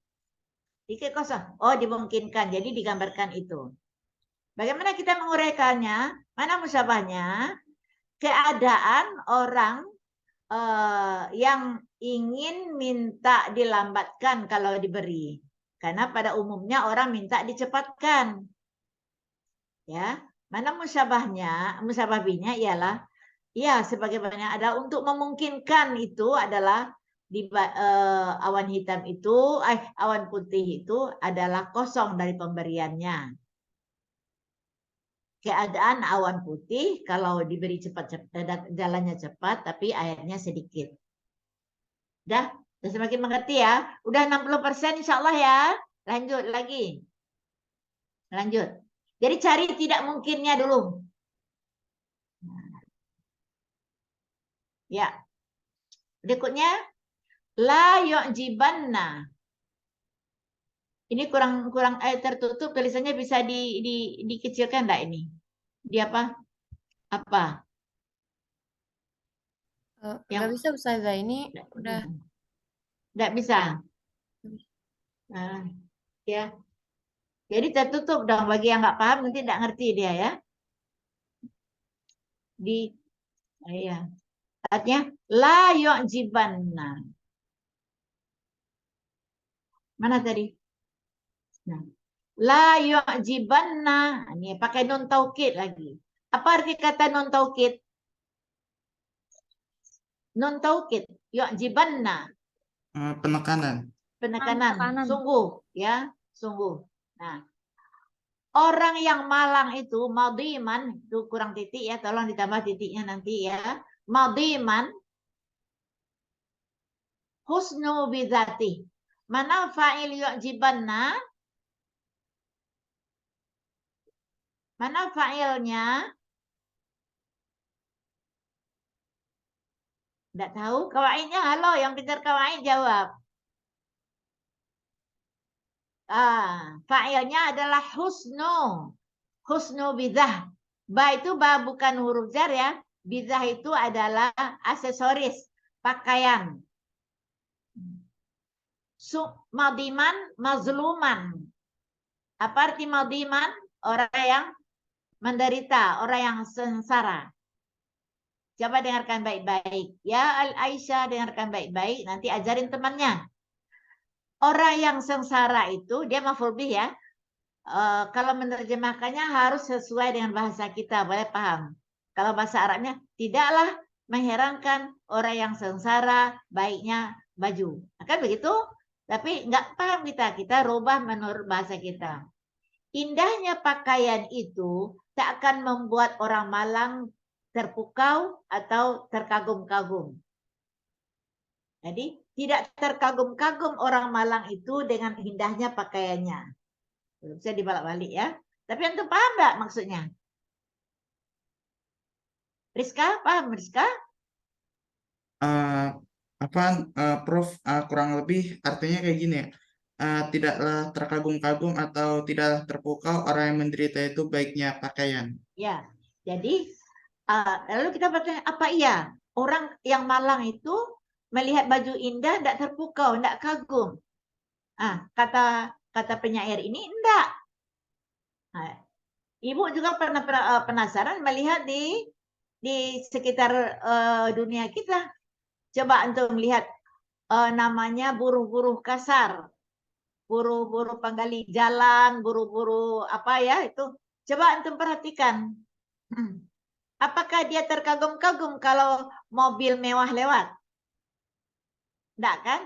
Dikit kosong. Oh dimungkinkan. Jadi digambarkan itu. Bagaimana kita menguraikannya? Mana musyabahnya? Keadaan orang yang ingin minta dilambatkan kalau diberi. Karena pada umumnya orang minta dicepatkan. Ya, mana musyabahnya? Musyabah binya ialah ya sebagaimana ada untuk memungkinkan itu adalah di awan hitam itu, awan putih itu adalah kosong dari pemberiannya. Keadaan awan putih kalau diberi jalannya cepat tapi airnya sedikit. Udah semakin mengerti ya. Udah 60% insya Allah ya. Lanjut lagi. Lanjut. Jadi cari tidak mungkinnya dulu. Ya. Berikutnya la yu'jibanna. Ini kurang tertutup tulisannya bisa dikecilkan enggak ini? Di apa? Apa?
Nggak bisa Ustazah, ini udah
enggak bisa. Ya. Jadi tertutup dong bagi yang nggak paham nanti enggak ngerti dia ya. Ya. Artinya la yu'jibanna. Mana tadi? Nah, la yu'jibanna. Ini pakai nun taukid lagi. Apa arti kata nun taukid? Nun taukid, yu'jibanna.
Penekanan.
Penekanan. Sungguh, ya, sungguh. Nah, orang yang malang itu madiman, itu kurang titik ya, tolong ditambah titiknya nanti ya. Madiman husnu bidzati. Mana fa'il yu'jibanna? Mana fa'ilnya? Tidak tahu. Kawaidnya, halo, yang pintar kawaid jawab. Fa'ilnya adalah husnu. Husnu bidah. Ba itu ba bukan huruf jar ya. Bidah itu adalah aksesoris, pakaian. Madiman, mazluman. Apa arti madiman? Orang yang menderita, orang yang sengsara. Coba dengarkan baik-baik. Ya Al-Aisyah, dengarkan baik-baik. Nanti ajarin temannya. Orang yang sengsara itu, dia maf'ul bih ya. Kalau menerjemahkannya harus sesuai dengan bahasa kita, boleh paham. Kalau bahasa Arabnya, tidaklah mengherankan orang yang sengsara, baiknya baju. Kan begitu? Tapi nggak paham kita rubah menurut bahasa kita. Indahnya pakaian itu tak akan membuat orang malang terpukau atau terkagum-kagum. Jadi tidak terkagum-kagum orang malang itu dengan indahnya pakaiannya. Bisa dibalak-balik ya. Tapi antum paham nggak maksudnya? Rizka, paham Rizka?
Prof, kurang lebih artinya kayak gini ya. Tidaklah terkagum-kagum atau tidaklah terpukau orang yang menderita itu baiknya pakaian.
Ya, jadi lalu kita bertanya, apa iya orang yang malang itu melihat baju indah tidak terpukau, tidak kagum? Kata penyair ini enggak. Ibu juga pernah penasaran melihat di sekitar dunia kita. Coba untuk melihat namanya buruh-buruh kasar, buruh-buruh penggali jalan, buruh-buruh apa ya itu. Coba antum perhatikan. Apakah dia terkagum-kagum kalau mobil mewah lewat? Enggak kan?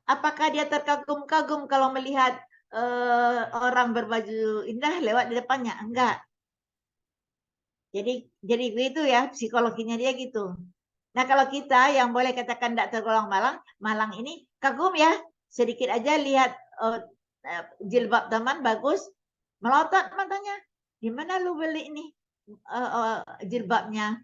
Apakah dia terkagum-kagum kalau melihat orang berbaju indah lewat di depannya? Enggak. Jadi begitu ya psikologinya dia gitu. Nah kalau kita yang boleh katakan tidak tergolong malang ini kagum ya. Sedikit aja lihat jilbab teman bagus, melotot matanya. Di mana lu beli ini jilbabnya?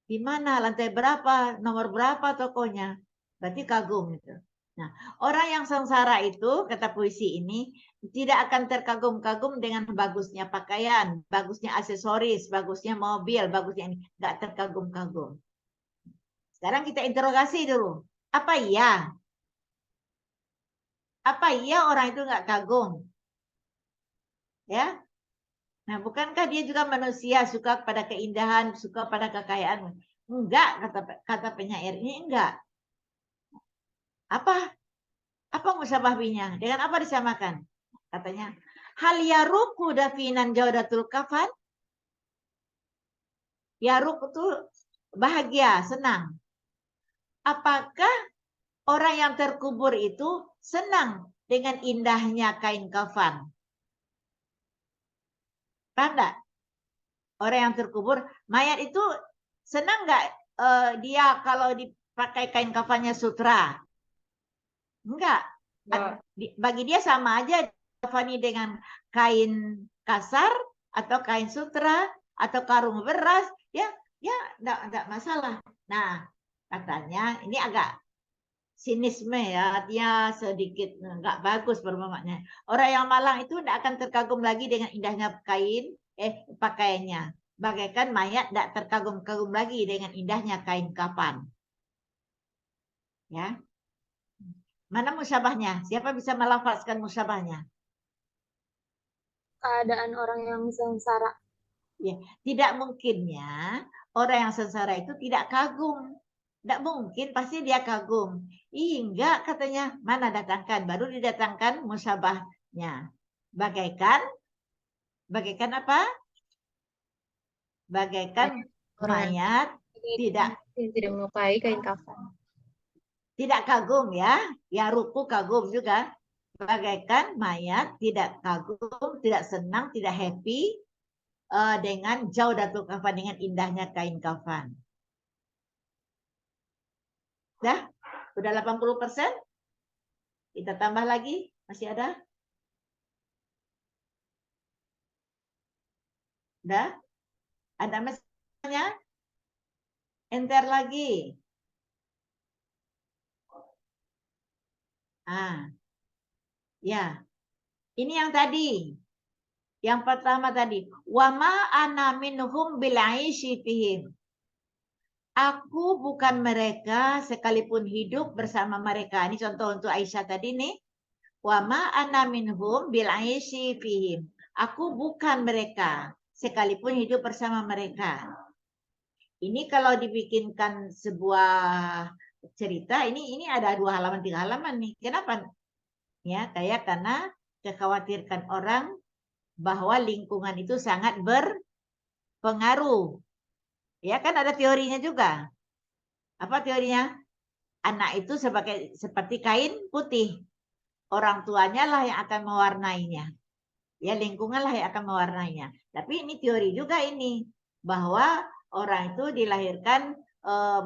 Di mana, lantai berapa, nomor berapa tokonya? Berarti kagum itu. Nah, orang yang sengsara itu, kata puisi ini, tidak akan terkagum-kagum dengan bagusnya pakaian, bagusnya aksesoris, bagusnya mobil, bagusnya ini. Nggak terkagum-kagum. Sekarang kita interogasi dulu. Apa iya? Apa iya orang itu nggak kagum? Ya, nah, bukankah dia juga manusia, suka pada keindahan, suka pada kekayaan? Enggak, kata penyair ini enggak. Apa musyabah binya? Dengan apa disamakan? Katanya, hal yaruku dafinan jaudatul kafan. Yaruk itu bahagia, senang. Apakah orang yang terkubur itu senang dengan indahnya kain kafan? Paham enggak? Orang yang terkubur, mayat itu senang nggak dia kalau dipakai kain kafannya sutra? Enggak. Bagi dia sama aja kafani dengan kain kasar atau kain sutra atau karung beras, ya enggak masalah. Nah, katanya ini agak sinisme ya, dia sedikit enggak bagus perumpamannya. Orang yang malang itu enggak akan terkagum lagi dengan indahnya pakaiannya. Bagaikan mayat tidak terkagum-kagum lagi dengan indahnya kain kafan. Ya. Mana musyabahnya? Siapa bisa melafazkan musyabahnya?
Keadaan orang yang sengsara.
Ya, tidak mungkinnya orang yang sengsara itu tidak kagum. Tidak mungkin, pasti dia kagum. Enggak katanya, mana datangkan, baru didatangkan musyabahnya. Bagaikan apa? Bagaikan mayat tidak
menyukai kain kafan.
Tidak kagum ya. Ya ruku kagum juga. Bagaikan mayat tidak kagum, tidak senang, tidak happy dengan jaudatul kafan, dengan indahnya kain kafan. Udah 80%? Kita tambah lagi, masih ada? Udah? Ada misalnya? Enter lagi. Ah, ya. Ini yang tadi. Yang pertama tadi. Wa ma ana minhum bil aishi fihim. Aku bukan mereka sekalipun hidup bersama mereka. Ini contoh untuk Aisyah tadi nih. Wa ma ana minhum bil aishi fihim. Aku bukan mereka sekalipun hidup bersama mereka. Ini kalau dibikinkan sebuah cerita, ini ada 2 halaman 3 halaman nih. Kenapa? Ya, kayak karena kekhawatirkan orang bahwa lingkungan itu sangat berpengaruh. Ya kan ada teorinya juga. Apa teorinya? Anak itu seperti kain putih. Orang tuanya lah yang akan mewarnainya. Ya, lingkungan lah yang akan mewarnainya. Tapi ini teori juga ini. Bahwa orang itu dilahirkan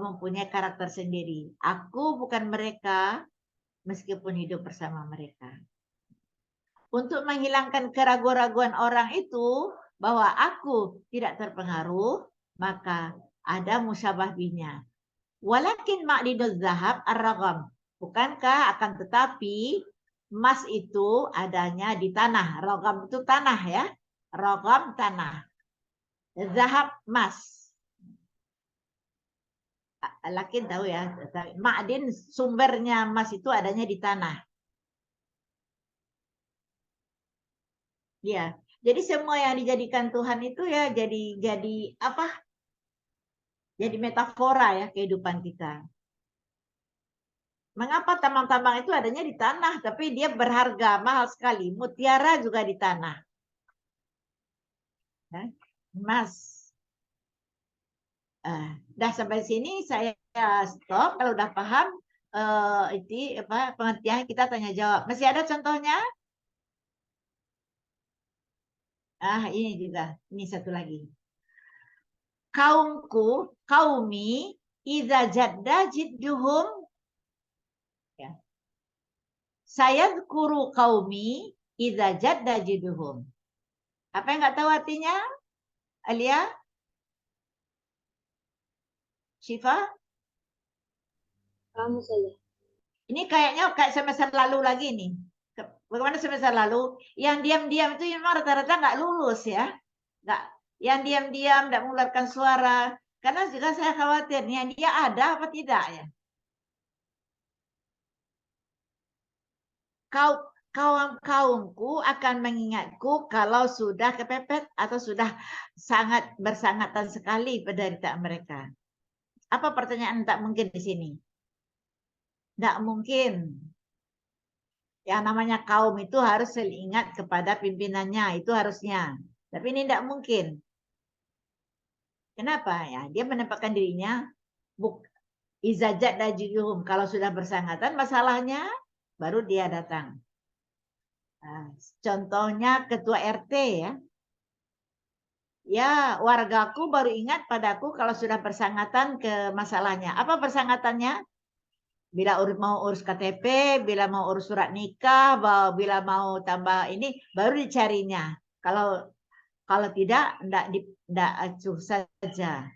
mempunyai karakter sendiri. Aku bukan mereka meskipun hidup bersama mereka. Untuk menghilangkan keraguan-raguan orang itu bahwa aku tidak terpengaruh, maka ada musyabah bihnya. Walakin ma'dinul zahab ar-ragam. Bukankah akan tetapi emas itu adanya di tanah. Ragam itu tanah ya. Ragam tanah. Zahab emas. Lakin tahu ya. Ma'din sumbernya emas itu adanya di tanah. Ya, jadi semua yang dijadikan Tuhan itu ya jadi apa? Jadi metafora ya kehidupan kita. Mengapa tambang-tambang itu adanya di tanah, tapi dia berharga, mahal sekali. Mutiara juga di tanah. Emas. Dah sampai sini saya stop. Kalau udah paham itu apa pengertian kita tanya jawab. Masih ada contohnya? Ini juga. Ini satu lagi. Kaumi, idza jadda jidduhum. Ya. Saya guru kaumi, idza jadda jidduhum. Apa yang nggak tahu artinya? Alia? Syifa?
Kamu saja.
Ini kayaknya kayak semester lalu lagi nih. Bagaimana semester lalu? Yang diam-diam itu memang rata-rata nggak lulus ya. Nggak, yang diam-diam nggak mengeluarkan suara. Karena juga saya khawatir, nih dia ada apa tidak ya? Kaumku akan mengingatku kalau sudah kepepet atau sudah sangat bersangatan sekali penderitaan mereka. Apa pertanyaan tak mungkin di sini? Tidak mungkin. Yang namanya kaum itu harus ingat kepada pimpinannya, itu harusnya. Tapi ini tidak mungkin. Kenapa ya? Dia menempatkan dirinya izajat dajuhum. Kalau sudah bersangatan masalahnya, baru dia datang. Nah, contohnya ketua RT ya. Ya, wargaku baru ingat padaku kalau sudah bersangatan ke masalahnya. Apa bersangatannya? Bila mau urus KTP, bila mau urus surat nikah, bila mau tambah ini, baru dicarinya. Kalau tidak acuh saja.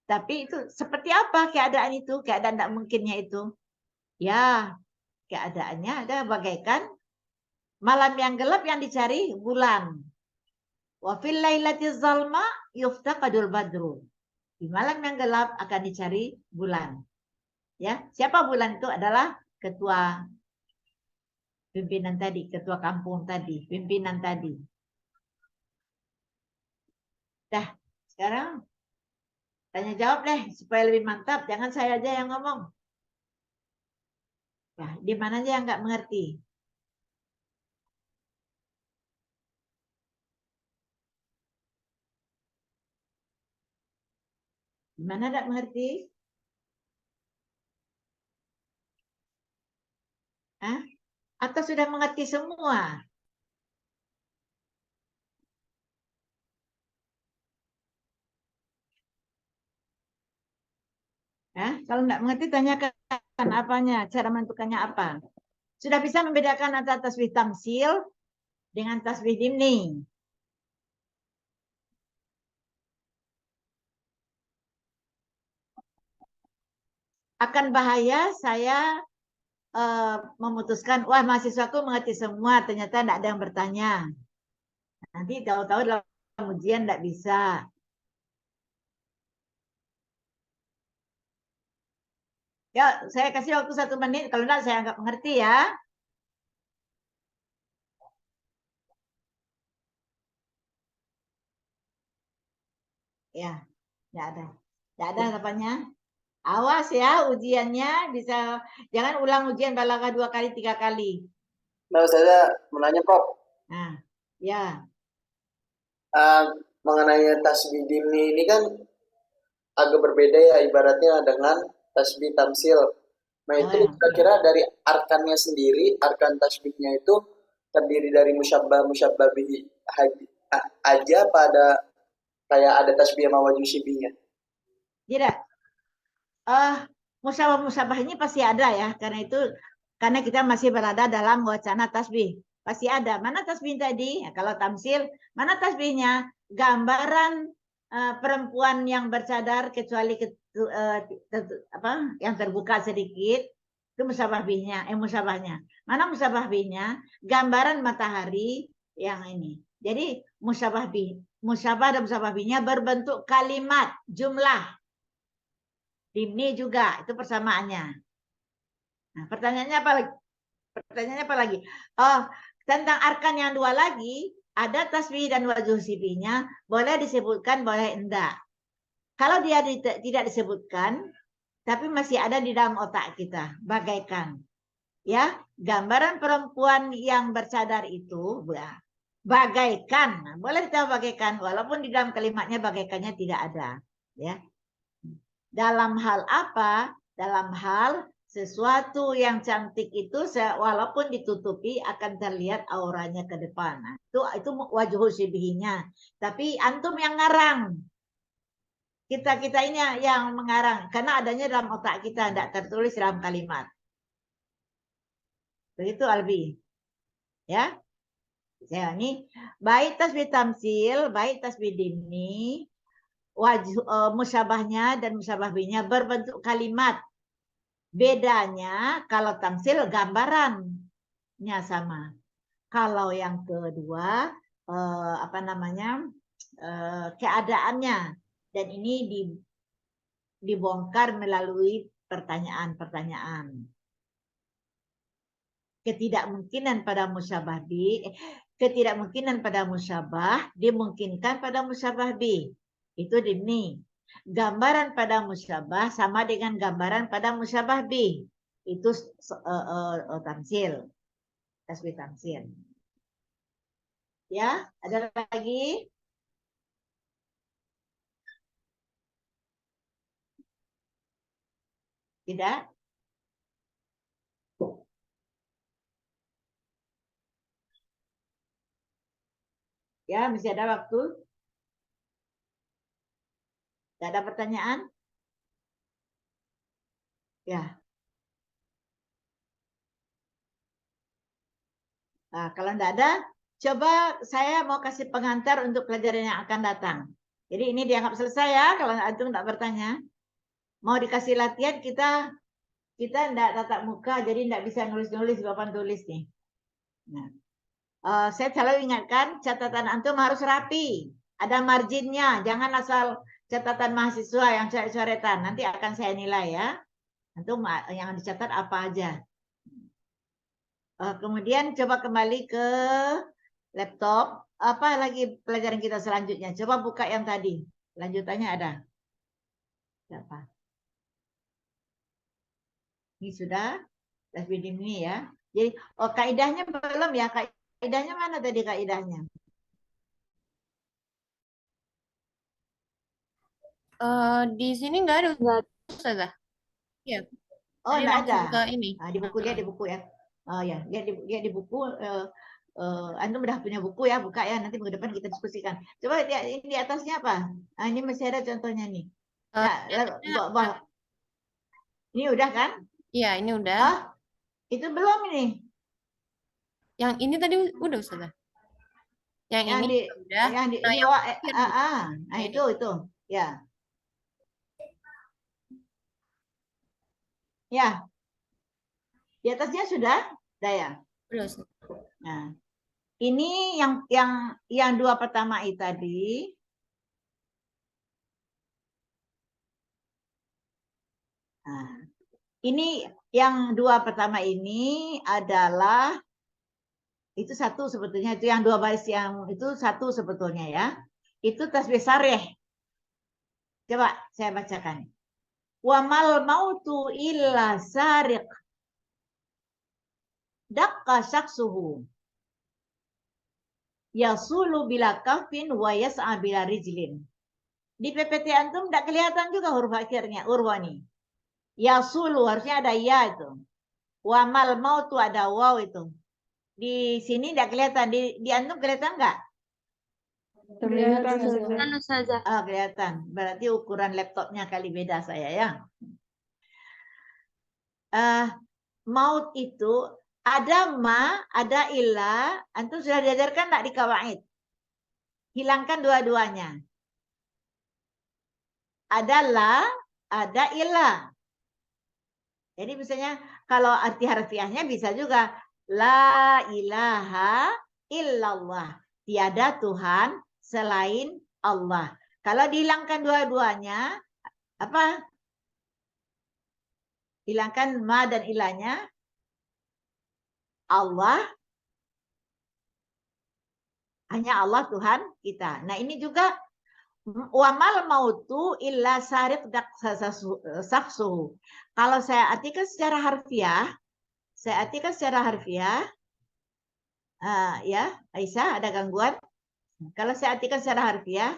Tapi itu seperti apa keadaan itu? Keadaan tidak mungkinnya itu. Ya, keadaannya ada bagaikan malam yang gelap yang dicari bulan. Wa fil lailatiz zalma yuftaqadul badru. Di malam yang gelap akan dicari bulan. Ya, siapa bulan itu adalah ketua pimpinan tadi, ketua kampung tadi, pimpinan tadi. Dah, sekarang tanya jawab deh supaya lebih mantap. Jangan saya aja yang ngomong. Ya, di mana aja yang nggak mengerti? Di mana nggak mengerti? Hah? Atau sudah mengerti semua? Hah? Kalau nggak mengerti, tanyakan apanya, cara menentukannya apa. Sudah bisa membedakan antara tasbih tamsil dengan tasbih dimni? akan bahaya saya memutuskan, wah mahasiswaku mengerti semua, ternyata tidak ada yang bertanya. Nanti tahu-tahu dalam ujian tidak bisa. Ya, saya kasih waktu 1 menit, kalau tidak saya anggap mengerti ya. Ya, tidak ada. Tidak ada harapannya. Awas ya ujiannya, bisa jangan ulang ujian balaghah 2 kali 3 kali.
Nah, saya menanya Prof,
Nah, ya.
mengenai tasbih dimni ini kan agak berbeda ya ibaratnya dengan tasbih tamsil. Nah itu kira-kira dari arkannya sendiri, arkan tasbihnya itu terdiri dari musyabbah bihi aja pada kayak ada tasbih sama wajib syibihnya.
Tidak. Musabah ini pasti ada ya, karena kita masih berada dalam wacana tasbih. Pasti ada. Mana tasbih tadi? Ya, kalau tamsil, mana tasbihnya? Gambaran perempuan yang bercadar kecuali yang terbuka sedikit, itu musabahnya. Mana musabahnya? Gambaran matahari yang ini. Jadi musabah dan musabahnya berbentuk kalimat, jumlah. Dimni juga, itu persamaannya. Nah, pertanyaannya apa lagi? Oh, tentang arkan yang 2 lagi, ada tasbih dan wajh sibihnya, boleh disebutkan, boleh enggak. Kalau dia tidak disebutkan, tapi masih ada di dalam otak kita, bagaikan. Ya, gambaran perempuan yang bercadar itu, bagaikan. Boleh kita bagaikan, walaupun di dalam kalimatnya bagaikannya tidak ada. Ya. Dalam hal apa? Dalam hal sesuatu yang cantik itu walaupun ditutupi akan terlihat auranya ke depan. Nah, itu wajhu syibihnya. Tapi antum yang ngarang. Kita ini yang mengarang karena adanya dalam otak kita, tidak tertulis dalam kalimat. Begitu Albi. Ya. Ya, ini baik tasbih tamsil, baik tasbih dimni, musyabahnya dan musyabahnya berbentuk kalimat. Bedanya kalau tamsil gambarannya sama. Kalau yang kedua keadaannya, dan ini dibongkar melalui pertanyaan-pertanyaan. Ketidakmungkinan pada musyabah dimungkinkan pada musyabah bi. Itu dimni. Gambaran pada musyabah sama dengan gambaran pada musyabah bi. Itu tamsil. Tasbih tamsil. Ya, ada lagi? Tidak? Ya, masih ada waktu. Tidak ada pertanyaan? Ya. Nah, kalau tidak ada, coba saya mau kasih pengantar untuk pelajaran yang akan datang. Jadi ini dianggap selesai ya, kalau antum tidak bertanya. Mau dikasih latihan, kita tidak tatap muka, jadi tidak bisa nulis-nulis di papan tulis nih. Nah, saya selalu ingatkan, catatan antum harus rapi. Ada marginnya, jangan asal catatan mahasiswa yang coret-coretan. Nanti akan saya nilai ya. Antum yang dicatat apa aja. Kemudian coba kembali ke laptop. Apa lagi pelajaran kita selanjutnya? Coba buka yang tadi. Lanjutannya ada. Siapa? Ini sudah. Tasbih dimni ya. Jadi, kaidahnya belum ya. Kaidahnya mana tadi kaidahnya?
Di sini nggak ada Ustazah. Iya.
Oh,
Jadi
enggak ada.
langsung ke ini.
Nah, di buku dia di buku ya. Oh ya, dia di buku. Antum udah punya buku ya, buka ya. Nanti minggu depan kita diskusikan. Coba ini di atasnya apa? Nah, ini masih ada contohnya nih. Ini udah kan?
Iya, ini udah.
Oh, itu belum ini.
Yang ini tadi udah Ustazah. Yang ini udah.
Nah, itu ya. Ya, di atasnya sudah, ya.
Belum, Ustaz.
Nah, ini yang dua pertama itu tadi. Nah, ini yang dua pertama ini adalah itu satu sebetulnya, itu yang dua baris yang itu satu sebetulnya ya. Itu tasbih sarih. Coba saya bacakan. Wa mal mautu illa sariq. Dakka syaksuhu. Yasulu bila kafin wa yas'a bila rijlin. Di PPT antum tidak kelihatan juga huruf akhirnya, urwani. Yasulu harusnya ada ya itu. Wa mal mautu ada waw itu. Di sini tidak kelihatan, di antum kelihatan nggak?
Kelihatan,
Kan Ustazah.
Ah, kelihatan. Berarti ukuran laptopnya kali beda saya ya. Maut itu ada ma, ada illa. Antum sudah diajarkan enggak di kawaid? Hilangkan dua-duanya. Ada la, ada illa. Jadi misalnya kalau arti harfiahnya bisa juga la ilaha illallah. Tiada Tuhan selain Allah. Kalau dihilangkan dua-duanya, apa? Hilangkan ma dan ilahnya. Allah, hanya Allah Tuhan kita. Nah ini juga wamal mautu illa sariq saksu. Kalau saya artikan secara harfiah, ya Aisyah ada gangguan? Kalau saya artikan secara harfiah,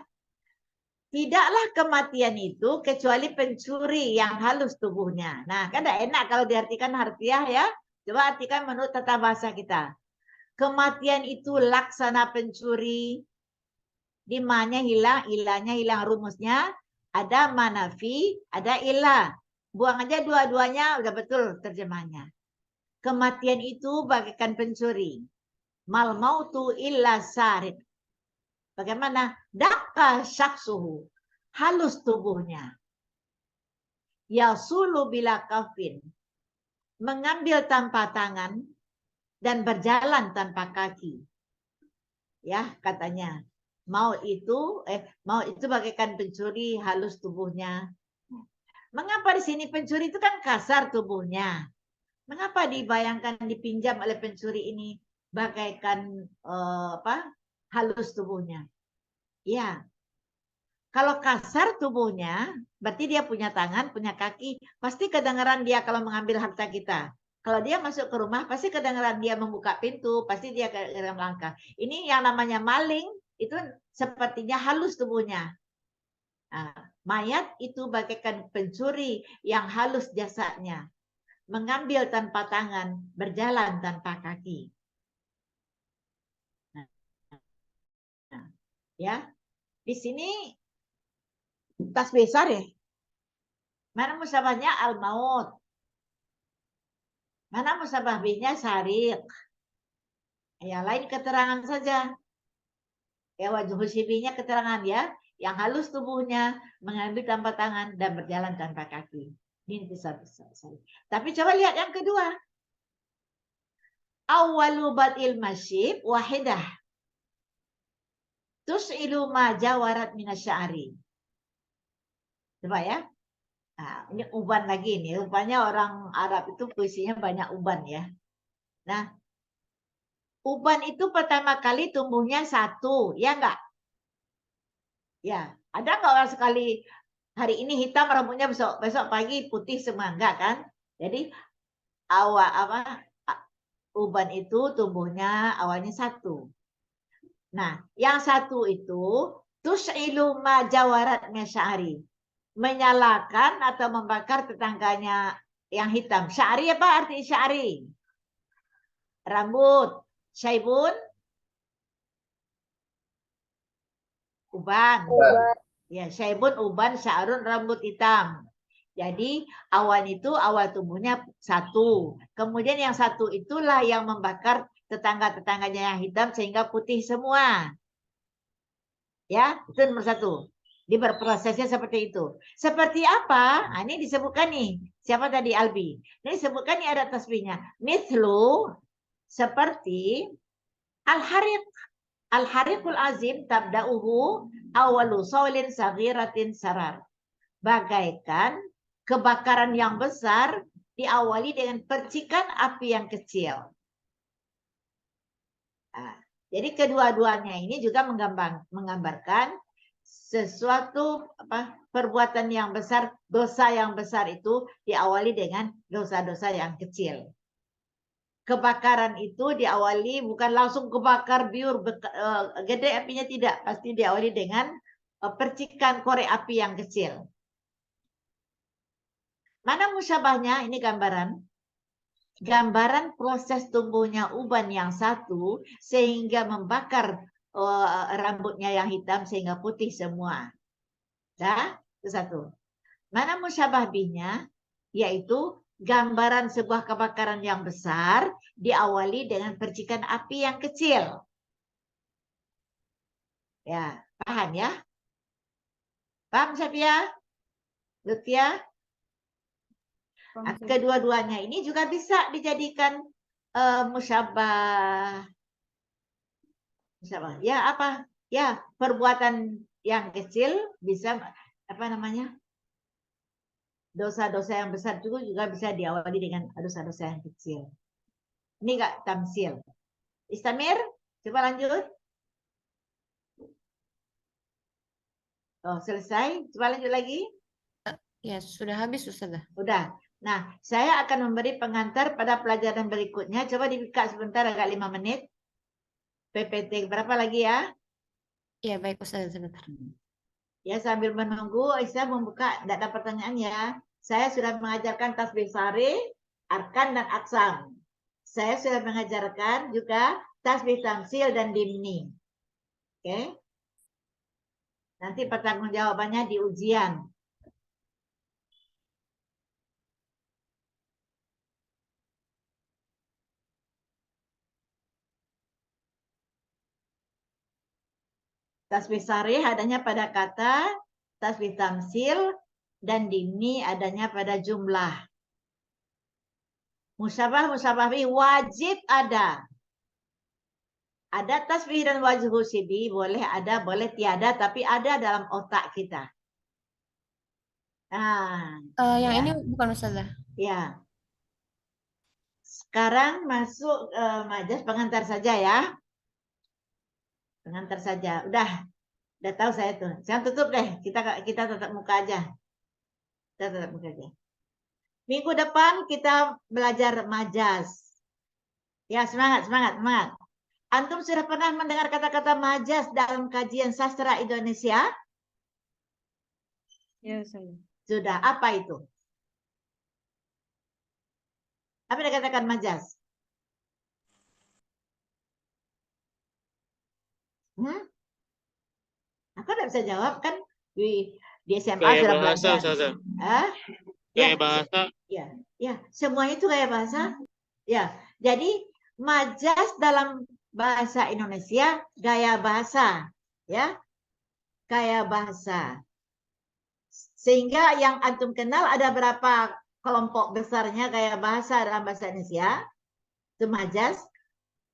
tidaklah kematian itu kecuali pencuri yang halus tubuhnya. Nah, kan tidak enak kalau diartikan harfiah ya. Coba artikan menurut tata bahasa kita. Kematian itu laksana pencuri. Di mana hilang, ilahnya hilang rumusnya. Ada manafi, ada ilah. Buang aja dua-duanya, udah betul terjemahnya. Kematian itu bagaikan pencuri. Mal mautu illa sarid. Bagaimana? Dakka syaksuhu. Halus tubuhnya. Yasulu bila kafin. Mengambil tanpa tangan dan berjalan tanpa kaki. Ya, katanya. Mau itu bagaikan pencuri halus tubuhnya. Mengapa di sini pencuri itu kan kasar tubuhnya? Mengapa dibayangkan dipinjam oleh pencuri ini bagaikan halus tubuhnya? Ya, kalau kasar tubuhnya, berarti dia punya tangan, punya kaki, pasti kedengaran dia kalau mengambil harta kita. Kalau dia masuk ke rumah, pasti kedengaran dia membuka pintu, pasti dia dalam langkah. Ini yang namanya maling, itu sepertinya halus tubuhnya. Nah, mayat itu bagaikan pencuri yang halus jasadnya. Mengambil tanpa tangan, berjalan tanpa kaki. Nah, ya, di sini tasbih sarih. Mana musabahnya al-maut? Mana musabah B-nya sariq? Ya, lain keterangan saja. Ya, wajah sibinya keterangan ya. Yang halus tubuhnya, mengambil tanpa tangan, dan berjalan tanpa kaki. Ini tasbih sarih. Tapi coba lihat yang kedua. Awwalu bad'il masyib wahidah. Tus'ilu ma jawarat minasya'ari. Coba ya. Nah, ini uban lagi nih. Rupanya orang Arab itu puisinya banyak uban ya. Nah, uban itu pertama kali tumbuhnya satu, ya enggak? Ya, ada enggak orang sekali hari ini hitam rambutnya besok pagi putih semua, enggak kan? Jadi uban itu tumbuhnya awalnya satu. Nah, yang satu itu tus'ilu ma jawarat minasya'ari. Menyalakan atau membakar tetangganya yang hitam. Sya'ri apa arti sya'ri? Rambut. Syaibun? Uban. Ya, syaibun uban, sya'run rambut hitam. Jadi awal tubuhnya satu. Kemudian yang satu itulah yang membakar tetangga-tetangganya yang hitam sehingga putih semua. Ya, itu nomor satu. Dia berprosesnya seperti itu. Seperti apa? Nah, ini disebutkan nih. Siapa tadi Albi? Ini disebutkan nih ada tasbihnya. Mithlu seperti al-hariq. Al-hariqul azim tabda'uhu awalu sawlin saghiratin sarar. Bagaikan kebakaran yang besar diawali dengan percikan api yang kecil. Nah, jadi kedua-duanya ini juga menggambarkan sesuatu perbuatan yang besar, dosa yang besar itu diawali dengan dosa-dosa yang kecil. Kebakaran itu diawali bukan langsung kebakar biur gede apinya, tidak, pasti diawali dengan percikan korek api yang kecil. Mana musyabahnya? Ini gambaran proses tumbuhnya uban yang satu sehingga membakar rambutnya yang hitam sehingga putih semua. Dah, itu satu. Mana musyabah bihnya? Yaitu gambaran sebuah kebakaran yang besar diawali dengan percikan api yang kecil. Ya, paham ya? Paham Syafia? Lutfia? Kedua-duanya ini juga bisa dijadikan musyabah. Musyabah. Ya apa? Ya, perbuatan yang kecil bisa apa namanya? Dosa-dosa yang besar juga bisa diawali dengan dosa-dosa yang kecil. Ini Kak tamsil. Istamir, coba lanjut. Oh, selesai. Coba lanjut lagi.
Ya, sudah habis Ustazah.
Udah. Nah, saya akan memberi pengantar pada pelajaran berikutnya. Coba dibuka sebentar, agak 5 menit. PPT berapa lagi ya?
Ya, baik Ustazah, sebentar.
Ya, sambil menunggu, Aisyah membuka, tidak ada pertanyaan ya. Saya sudah mengajarkan tasbih sari, arkan, dan aksam. Saya sudah mengajarkan juga tasbih tamsil dan dimni. Oke? Nanti pertanggungjawabannya di ujian. Tasbih sarih adanya pada kata, tasbih tamsil, dan dimni adanya pada jumlah. Musyabah bih wajib ada. Ada tasbih dan wajhu sibi, boleh ada, boleh tiada, tapi ada dalam otak kita. Nah,
Yang
ya.
ini bukan Ustazah.
Ya. Sekarang masuk majas pengantar saja ya. Pengantar saja. Udah tahu saya tuh. Jangan tutup deh. Kita tetap muka aja. Kita tetap muka aja. Minggu depan kita belajar majas. Ya, semangat. Antum sudah pernah mendengar kata-kata majas dalam kajian sastra Indonesia?
Ya, saya.
Sudah. Apa itu? Apa yang dikatakan majas? Aku tidak bisa jawab kan di SMA
Gaya
sudah
bahasa,
belajar.
Ustazah.
Ya,
Gaya bahasa.
ya, semuanya itu gaya bahasa. Ya, jadi majas dalam bahasa Indonesia gaya bahasa, ya, gaya bahasa. Sehingga yang antum kenal ada berapa kelompok besarnya gaya bahasa dalam bahasa Indonesia? Itu majas.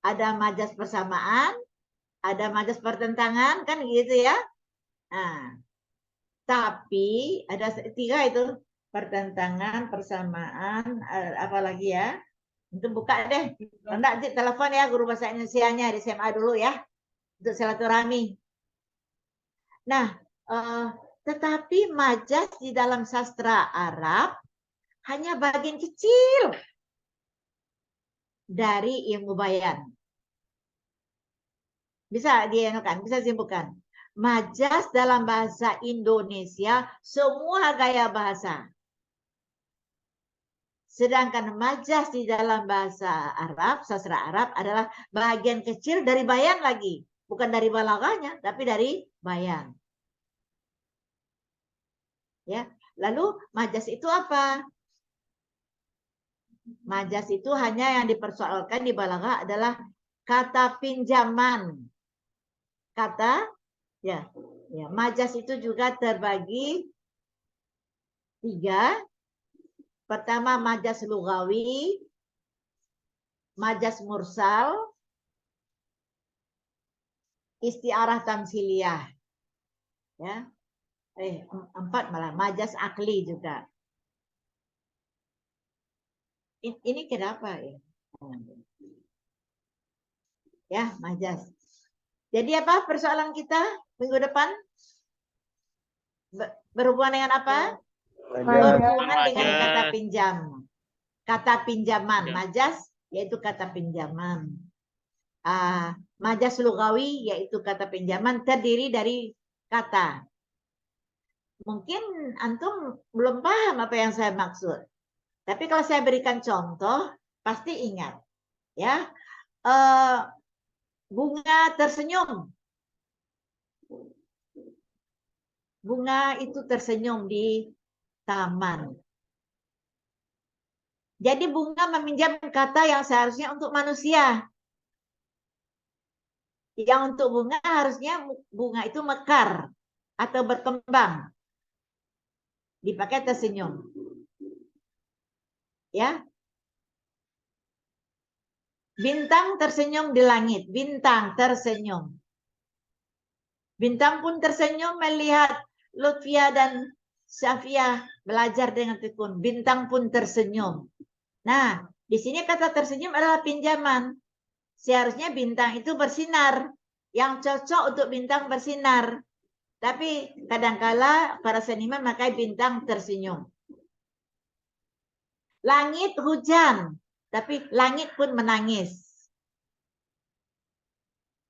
Ada majas persamaan, ada majas pertentangan, kan gitu ya. Nah, tapi ada 3 itu, pertentangan, persamaan, apalagi ya. Itu buka deh. Enggak, telepon ya guru bahasa Indonesianya di SMA dulu ya. Untuk silaturahmi. Nah, tetapi majas di dalam sastra Arab hanya bagian kecil dari ilmu bayan. Bisa dienukan, bisa simpulkan. Majas dalam bahasa Indonesia semua gaya bahasa. Sedangkan majas di dalam bahasa Arab, sastra Arab adalah bagian kecil dari bayan lagi. Bukan dari balaghahnya, tapi dari bayan. Ya, lalu majas itu apa? Majas itu hanya yang dipersoalkan di balaghah adalah kata pinjaman. Kata, ya, Ya, majas itu juga terbagi 3. Pertama majas lugawi, majas mursal, istiarah tamsiliyah. Ya. 4 malah, majas akli juga. Ini kenapa ya? Ya, majas. Jadi apa persoalan kita minggu depan? Berhubungan dengan apa? Berhubungan dengan kata pinjam. Kata pinjaman. Majas yaitu kata pinjaman. Majas lugawi yaitu kata pinjaman terdiri dari kata. Mungkin antum belum paham apa yang saya maksud. Tapi kalau saya berikan contoh, pasti ingat. Ya, bunga tersenyum. Bunga itu tersenyum di taman. Jadi bunga meminjam kata yang seharusnya untuk manusia. Yang untuk bunga harusnya bunga itu mekar atau berkembang. Dipakai tersenyum. Ya. Bintang tersenyum di langit. Bintang tersenyum. Bintang pun tersenyum melihat Lutfia dan Syafia belajar dengan tekun. Bintang pun tersenyum. Nah, di sini kata tersenyum adalah pinjaman. Seharusnya bintang itu bersinar. Yang cocok untuk bintang bersinar. Tapi kadangkala para seniman memakai bintang tersenyum. Langit hujan. Tapi langit pun menangis.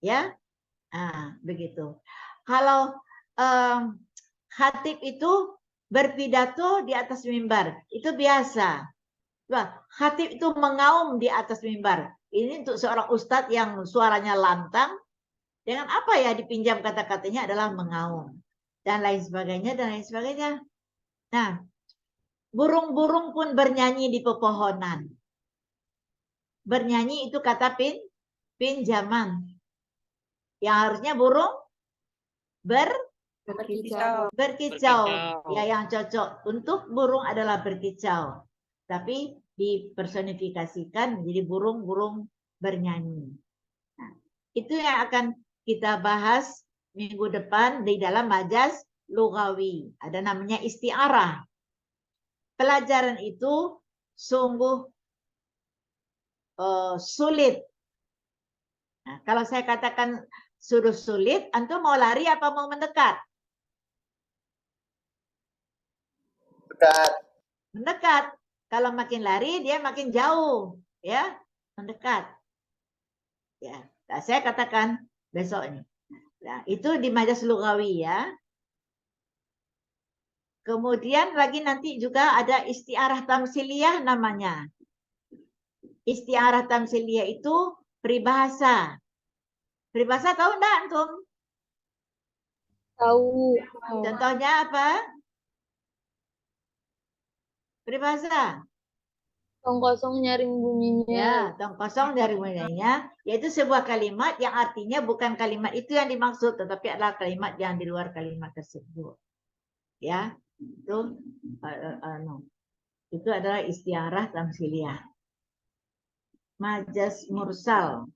Ya, begitu. Kalau khatib itu berpidato di atas mimbar, itu biasa. Khatib itu mengaum di atas mimbar. Ini untuk seorang ustadz yang suaranya lantang, dengan apa ya dipinjam kata-katanya adalah mengaum. Dan lain sebagainya, dan lain sebagainya. Nah, burung-burung pun bernyanyi di pepohonan. Bernyanyi itu kata pinjaman. Yang harusnya burung berkicau. Ya, yang cocok untuk burung adalah berkicau. Tapi dipersonifikasikan menjadi burung-burung bernyanyi. Nah, itu yang akan kita bahas minggu depan di dalam majas lugawi. Ada namanya isti'arah. Pelajaran itu sungguh sulit. Nah, kalau saya katakan suruh sulit, antum mau lari apa mau mendekat? Mendekat. Kalau makin lari, dia makin jauh, ya, mendekat. Ya, nah, saya katakan besok ini. Nah, itu di majas lugawi ya. Kemudian lagi nanti juga ada istiarah tamsiliyah namanya. Istiarah tamsiliyah itu peribahasa. Peribahasa tahu enggak antum?
Tahu.
Contohnya apa? Peribahasa.
Tong kosong nyaring bunyinya.
Ya, tong kosong dari bunyinya, yaitu sebuah kalimat yang artinya bukan kalimat itu yang dimaksud, tetapi adalah kalimat yang di luar kalimat tersebut. Ya, itu adalah istiarah tamsiliyah. Majas mursal.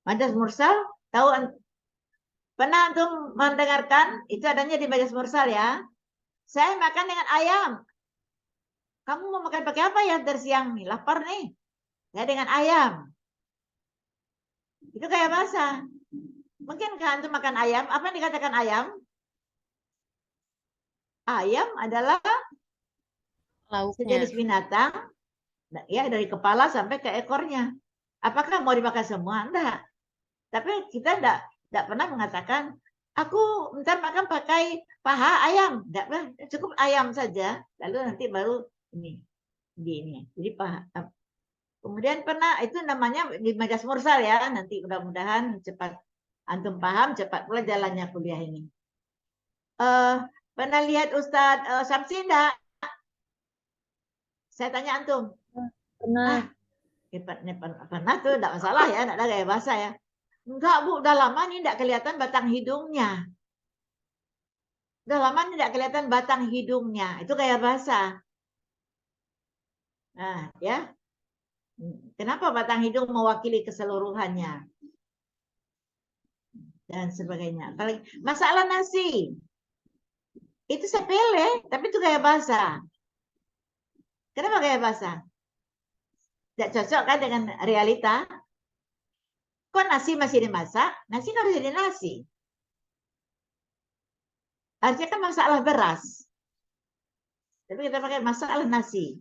Majas mursal, tahu pernah antum mendengarkan? Itu adanya di majas mursal ya. Saya makan dengan ayam. Kamu mau makan pakai apa ya dari siang nih? Lapar nih. Ya dengan ayam. Itu kayak bahasa. Mungkin kan antum makan ayam. Apa yang dikatakan ayam? Ayam adalah sejenis binatang. Ya dari kepala sampai ke ekornya. Apakah mau dimakan semua? Enggak. Tapi kita enggak pernah mengatakan, aku ntar makan pakai paha ayam. Enggak, cukup ayam saja. Lalu nanti baru ini. Jadi paha. Kemudian pernah, itu namanya di majas mursal ya. Nanti mudah-mudahan cepat antum paham, cepat pula jalannya kuliah ini. Pernah lihat Ustadz Samsi enggak? Saya tanya antum.
Pernah.
Pernah tuh, enggak masalah ya, enggak ada gaya bahasa ya. Enggak Bu, udah lama nih enggak kelihatan batang hidungnya. Udah lama tidak kelihatan batang hidungnya. Itu kayak bahasa. Nah, ya. Kenapa batang hidung mewakili keseluruhannya? Dan sebagainya. Kalau masalah nasi, itu sepele, tapi itu kayak bahasa. Kenapa kayak bahasa? Tidak cocok kan dengan realita? Kok nasi masih dimasak? Nasi kan harus jadi nasi. Harusnya kan masalah beras. Tapi kita pakai masalah nasi.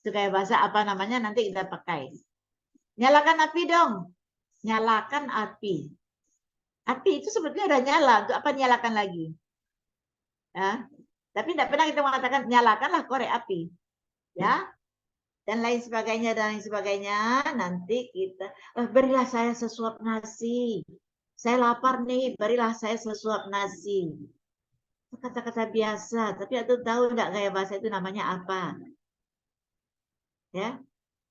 Itu kayak bahasa apa namanya nanti kita pakai. Nyalakan api dong. Nyalakan api. Api itu sebetulnya udah nyala. Untuk apa nyalakan lagi? Ya. Tapi tidak pernah kita mengatakan nyalakanlah korek api. Ya. Dan lain sebagainya. Nanti kita, berilah saya sesuap nasi. Saya lapar nih, berilah saya sesuap nasi. Kata-kata biasa, tapi aku tahu enggak gaya bahasa itu namanya apa? Ya,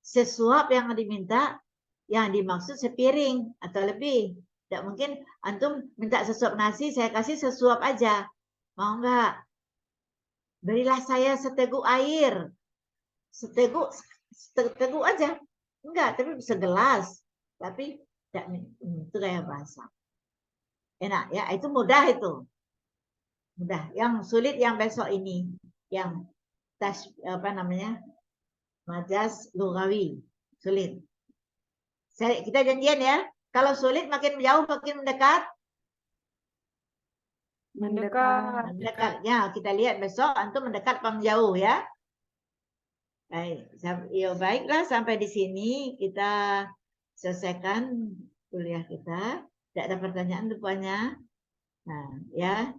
sesuap yang diminta, yang dimaksud sepiring atau lebih. Tidak mungkin antum minta sesuap nasi, saya kasih sesuap aja. Mau enggak? Berilah saya seteguk air. Seteguk aja. Enggak, tapi segelas. Tapi tidak, itu gaya bahasa. Enak ya, itu mudah itu. Mudah. Yang sulit yang besok ini, yang majas lugawi, sulit. Kita janjian ya. Kalau sulit makin jauh makin mendekat. Mendekat. Ya, kita lihat besok antum mendekat apa menjauh ya. Baik, ya baiklah sampai di sini kita selesaikan kuliah kita. Tidak ada pertanyaan rupanya. Nah, ya.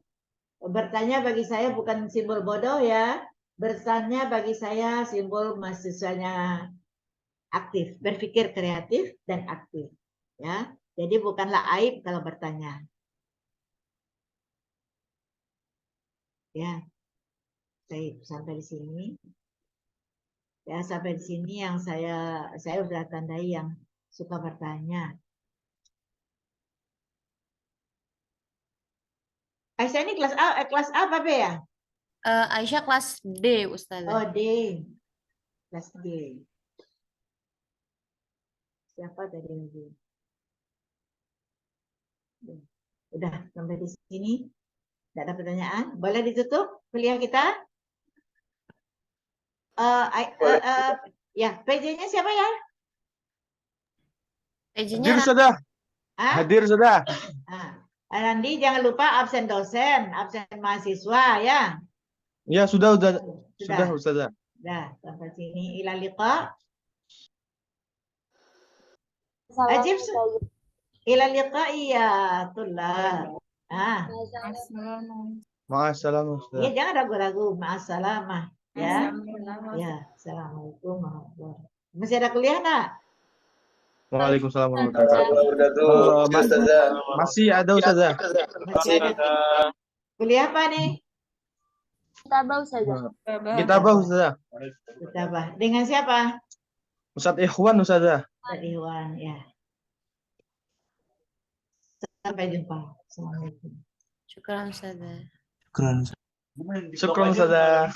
Bertanya bagi saya bukan simbol bodoh ya. Bertanya bagi saya simbol mahasiswanya aktif, berpikir kreatif dan aktif. Ya, jadi bukanlah aib kalau bertanya. Ya, baik sampai di sini. Ya, sampai di sini yang saya sudah tandai yang suka bertanya. Aisyah ini kelas A apa B ya?
Aisyah kelas D, Ustazah.
Oh, D. Kelas D. Siapa tadi lagi? Udah sampai di sini. Tidak ada pertanyaan. Boleh ditutup kuliah kita? Ya, PJ-nya siapa ya?
PJ-nya
Hadir sudah.
Randi jangan lupa absen dosen, absen mahasiswa ya.
Ya sudah Ustazah.
Sudah sampai sini. Ila liqa.
Salam
Ajib.
Ustazah.
Ila liqa iya tullah.
Ma'assalam
Ya
Ustazah.
jangan ragu-ragu. Ma'assalamah. Ya. Ya. Assalamualaikum warahmatullahi wabarakatuh. Masih ada kuliah nak?
Waalaikumsalam warahmatullahi wabarakatuh. Masih ada Ustazah.
Masih ada. Kuliah apa nih?
Kitabah Ustazah.
Kitabah Ustazah.
Kitabah. Dengan siapa?
Ustadz Ikhwan Ustazah.
Ustaz Iwan ya. Sampai jumpa. Assalamualaikum.
Syukran, Ustazah.
Syukran Ustazah.